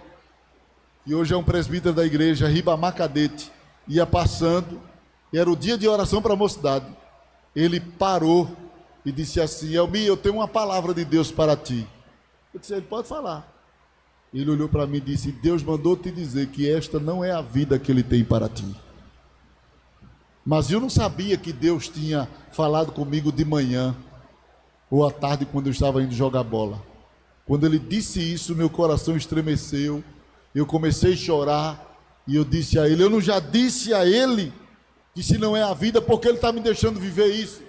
que hoje é um presbítero da igreja, Ribamar Cadete, ia passando, e era o dia de oração para a mocidade. Ele parou e disse assim, Elmi, eu tenho uma palavra de Deus para ti. Eu disse, ele pode falar. Ele olhou para mim e disse, Deus mandou te dizer que esta não é a vida que Ele tem para ti. Mas eu não sabia que Deus tinha falado comigo de manhã, ou à tarde, quando eu estava indo jogar bola. Quando Ele disse isso, meu coração estremeceu, eu comecei a chorar, e eu disse a Ele, eu não já disse a Ele, que se não é a vida, porque Ele está me deixando viver isso?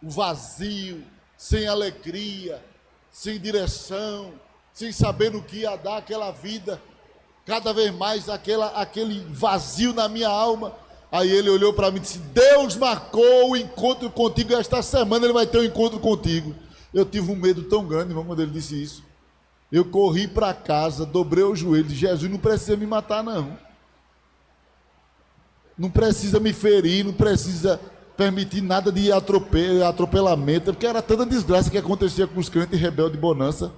O vazio, sem alegria, sem direção, sem saber no que ia dar aquela vida, cada vez mais aquele vazio na minha alma. Aí ele olhou para mim e disse, Deus marcou o encontro contigo, esta semana Ele vai ter um encontro contigo. Eu tive um medo tão grande, irmão, quando ele disse isso. Eu corri para casa, dobrei o joelho, disse, Jesus, não precisa me matar não. Não precisa me ferir, não precisa permitir nada de atropelamento, porque era tanta desgraça que acontecia com os crentes rebeldes de Bonança,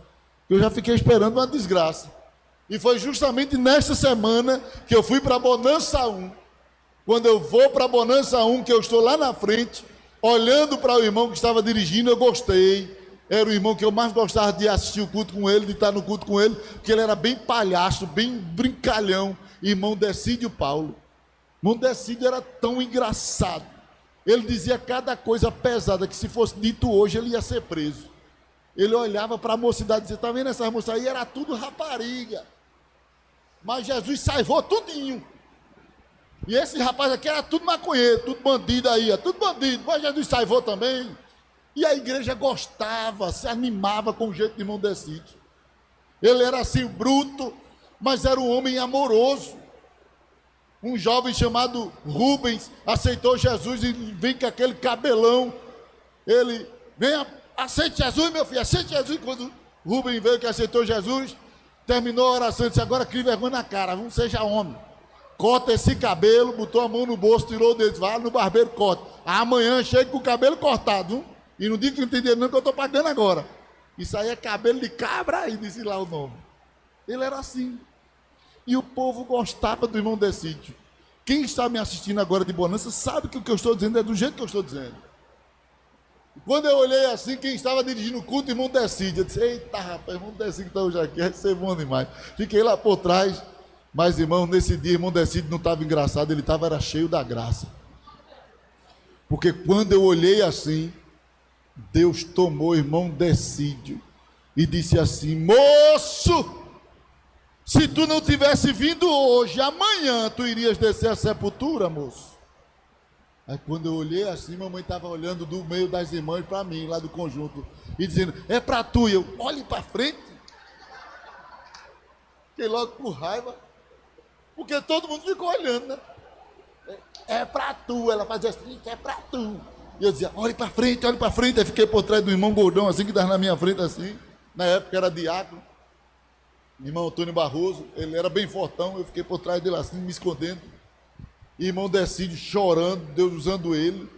que eu já fiquei esperando uma desgraça. E foi justamente nesta semana que eu fui para Bonança 1. Quando eu vou para Bonança 1, que eu estou lá na frente, olhando para o irmão que estava dirigindo, eu gostei. Era o irmão que eu mais gostava de assistir o culto com ele, de estar no culto com ele, porque ele era bem palhaço, bem brincalhão. Irmão Decídio Paulo. Irmão Decídio era tão engraçado. Ele dizia cada coisa pesada que se fosse dito hoje ele ia ser preso. Ele olhava para a mocidade e dizia, está vendo essa moça aí? Era tudo rapariga. Mas Jesus salvou tudinho. E esse rapaz aqui era tudo maconheiro, tudo bandido aí, tudo bandido. Mas Jesus salvou também. E a igreja gostava, se animava com o jeito de irmão Decídio. Ele era assim bruto, mas era um homem amoroso. Um jovem chamado Rubens aceitou Jesus e vem com aquele cabelão. Ele, vem, aceite Jesus, meu filho, aceite Jesus. Quando Rubens veio que aceitou Jesus, terminou a oração e disse, agora crie vergonha na cara, não seja homem. Corta esse cabelo, botou a mão no bolso, tirou o dedo, vai no barbeiro, corta. Amanhã chega com o cabelo cortado, viu? E não diga que não entenderam não, que eu estou pagando agora. Isso aí é cabelo de cabra, e disse lá o nome. Ele era assim. E o povo gostava do irmão Decídio. Quem está me assistindo agora de Bonança sabe que o que eu estou dizendo é do jeito que eu estou dizendo. Quando eu olhei assim, quem estava dirigindo o culto, irmão Decídio. Eu disse, eita rapaz, irmão Decídio está hoje aqui, vai ser bom demais. Fiquei lá por trás. Mas irmão, nesse dia, irmão Decídio não estava engraçado, ele estava era cheio da graça. Porque quando eu olhei assim, Deus tomou o irmão Decídio e disse assim, moço, se tu não tivesse vindo hoje, amanhã tu irias descer a sepultura, moço. Aí quando eu olhei assim, mamãe estava olhando do meio das irmãs para mim, lá do conjunto, e dizendo, é para tu. E eu, olhe para frente. Fiquei logo com raiva, porque todo mundo ficou olhando, né? É para tu. Ela fazia assim, é para tu. E eu dizia, olhe para frente, olhe para frente. Aí fiquei por trás do irmão gordão, assim, que estava na minha frente, assim. Na época era diácono. Irmão Antônio Barroso, ele era bem fortão, eu fiquei por trás dele assim, me escondendo. Irmão Decídio chorando, Deus usando ele.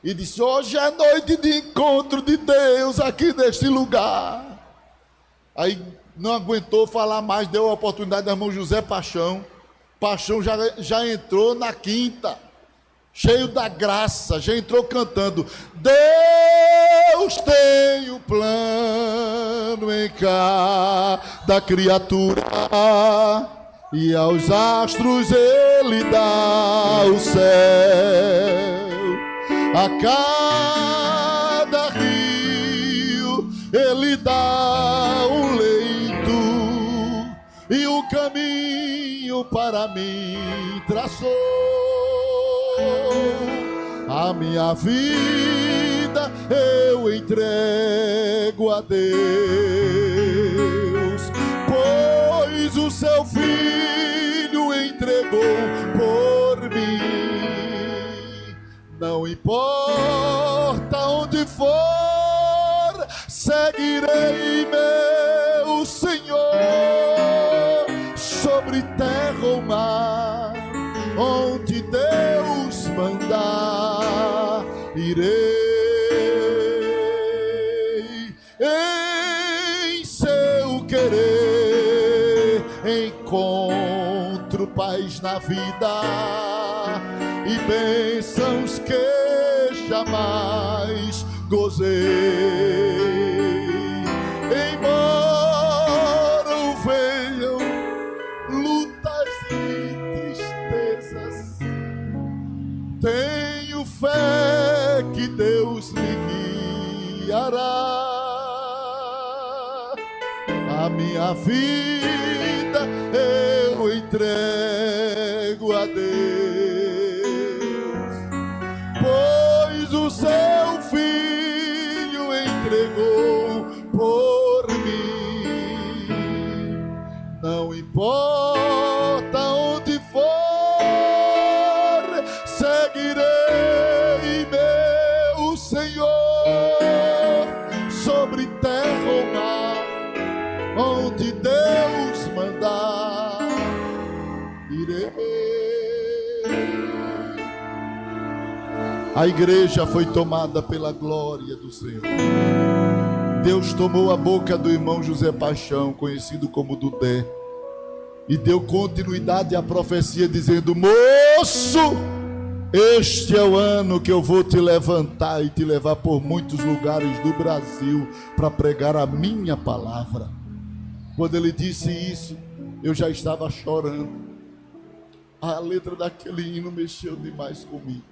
E disse, hoje é noite de encontro de Deus aqui neste lugar. Aí não aguentou falar mais, deu a oportunidade do irmão José Paixão. Paixão já entrou na quinta, cheio da graça, já entrou cantando, Deus tem um plano em cada criatura, e aos astros ele dá o céu, a cada rio ele dá um leito, e o caminho para mim traçou. A minha vida eu entrego a Deus, pois o seu filho entregou por mim. Não importa onde for, seguirei meu Senhor, sobre terra ou mar, onde Deus mandar, irei. Em seu querer encontro paz na vida e bênçãos que jamais gozei. Embora venham lutas e tristezas, tenho fé que Deus me guiará. A minha vida eu entrego a Deus, pois o seu filho entregou por mim. Não importa onde for, seguirei meu Senhor, sobre terra ou mar, onde Deus mandar, irei. A igreja foi tomada pela glória do Senhor. Deus tomou a boca do irmão José Paixão, conhecido como Dudé, e deu continuidade à profecia, dizendo: moço, este é o ano que eu vou te levantar e te levar por muitos lugares do Brasil para pregar a minha palavra. Quando ele disse isso, eu já estava chorando. A letra daquele hino mexeu demais comigo.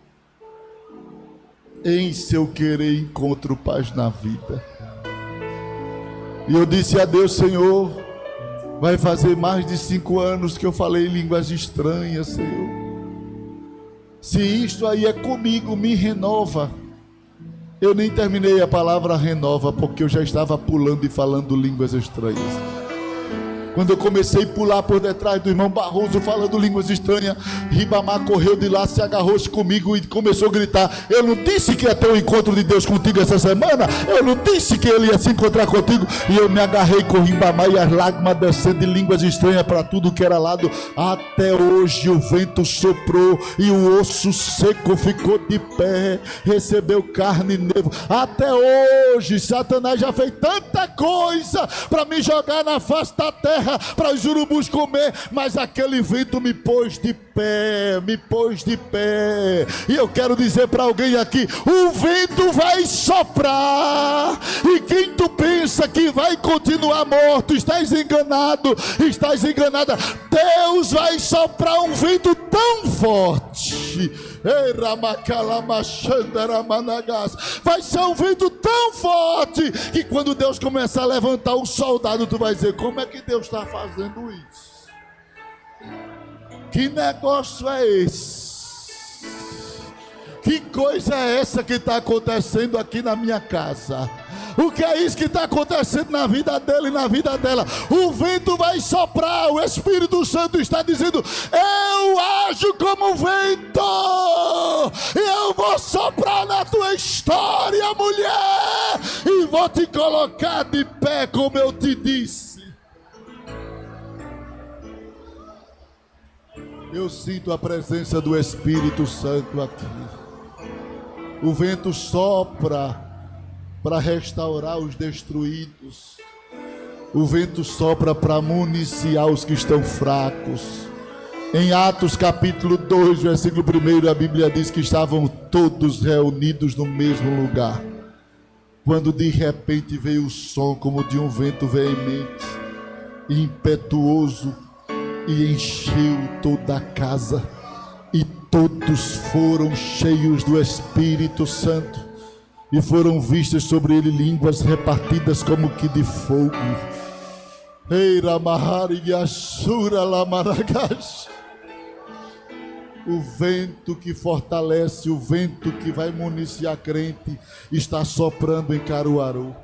Em seu querer encontro paz na vida. E eu disse a Deus: Senhor, vai fazer mais de 5 anos que eu falei línguas estranhas, Senhor. Se isto aí é comigo, me renova. Eu nem terminei a palavra renova, porque eu já estava pulando e falando línguas estranhas. Quando eu comecei a pular por detrás do irmão Barroso falando línguas estranhas, Ribamar correu de lá, se agarrou-se comigo e começou a gritar: eu não disse que ia ter um encontro de Deus contigo essa semana? Eu não disse que ele ia se encontrar contigo? E eu me agarrei com Ribamar e as lágrimas descendo de línguas estranhas para tudo que era lado. Até hoje o vento soprou e o osso seco ficou de pé, recebeu carne e nervo. Até hoje Satanás já fez tanta coisa para me jogar na face da terra, para os urubus comer, mas aquele vento me pôs de pé, me pôs de pé. E eu quero dizer para alguém aqui: o vento vai soprar, e quem tu pensa que vai continuar morto, estás enganado, estás enganada. Deus vai soprar um vento tão forte, vai ser um vento tão forte que quando Deus começar a levantar um soldado, tu vai dizer: como é que Deus está fazendo isso? Que negócio é esse? Que coisa é essa que está acontecendo aqui na minha casa? O que é isso que está acontecendo na vida dele e na vida dela? O vento vai soprar. O Espírito Santo está dizendo: eu ajo como vento, eu vou soprar na tua história, mulher, e vou te colocar de pé, como eu te disse. Eu sinto a presença do Espírito Santo aqui. O vento sopra para restaurar os destruídos. O vento sopra para municiar os que estão fracos. Em Atos capítulo 2, versículo 1, a Bíblia diz que estavam todos reunidos no mesmo lugar, quando de repente veio o som como de um vento veemente e impetuoso, e encheu toda a casa, e todos foram cheios do Espírito Santo, e foram vistas sobre ele línguas repartidas como que de fogo. O vento que fortalece, o vento que vai municiar crente, está soprando em Caruaru.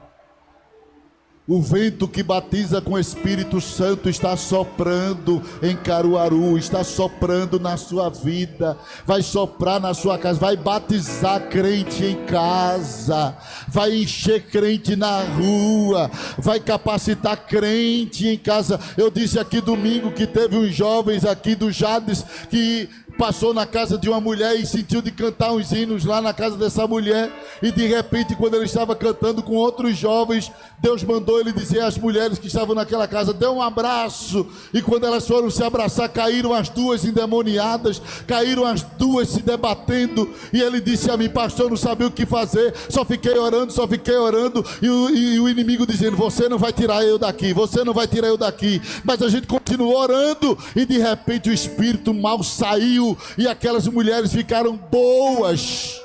O vento que batiza com o Espírito Santo está soprando em Caruaru, está soprando na sua vida, vai soprar na sua casa, vai batizar crente em casa, vai encher crente na rua, vai capacitar crente em casa. Eu disse aqui domingo que teve uns jovens aqui do Jades que passou na casa de uma mulher e sentiu de cantar uns hinos lá na casa dessa mulher, e de repente, quando ele estava cantando com outros jovens, Deus mandou ele dizer às mulheres que estavam naquela casa: dê um abraço. E quando elas foram se abraçar, caíram as duas endemoniadas, caíram as duas se debatendo, e ele disse a mim: pastor, eu não sabia o que fazer, só fiquei orando, e o inimigo dizendo: você não vai tirar eu daqui, você não vai tirar eu daqui. Mas a gente continuou orando, e de repente o espírito mal saiu, e aquelas mulheres ficaram boas.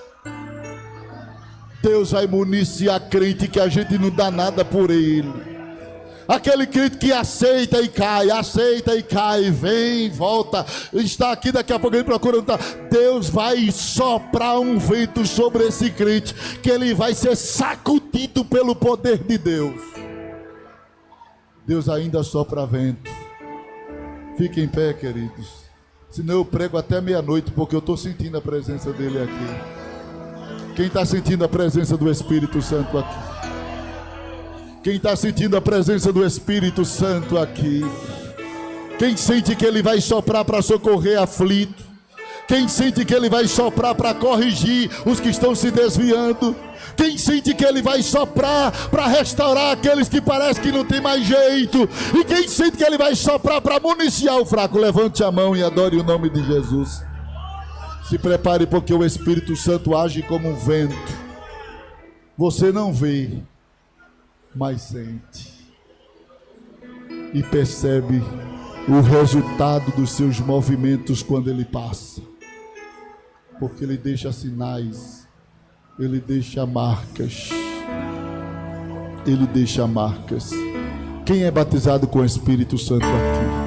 Deus vai municiar crente que a gente não dá nada por ele. Aquele crente que aceita e cai, vem, volta, está aqui, daqui a pouco ele procura, não está. Deus vai soprar um vento sobre esse crente, que ele vai ser sacudido pelo poder de Deus. Deus ainda sopra vento. Fiquem em pé, queridos. Senão eu prego até meia-noite, porque eu estou sentindo a presença dele aqui. Quem está sentindo a presença do Espírito Santo aqui? Quem está sentindo a presença do Espírito Santo aqui? Quem sente que ele vai soprar para socorrer aflito? Quem sente que ele vai soprar para corrigir os que estão se desviando? Quem sente que ele vai soprar para restaurar aqueles que parece que não tem mais jeito? E quem sente que ele vai soprar para municiar o fraco? Levante a mão e adore o nome de Jesus. Se prepare, porque o Espírito Santo age como um vento. Você não vê, mas sente e percebe o resultado dos seus movimentos quando ele passa, porque ele deixa sinais, ele deixa marcas, ele deixa marcas. Quem é batizado com o Espírito Santo aqui?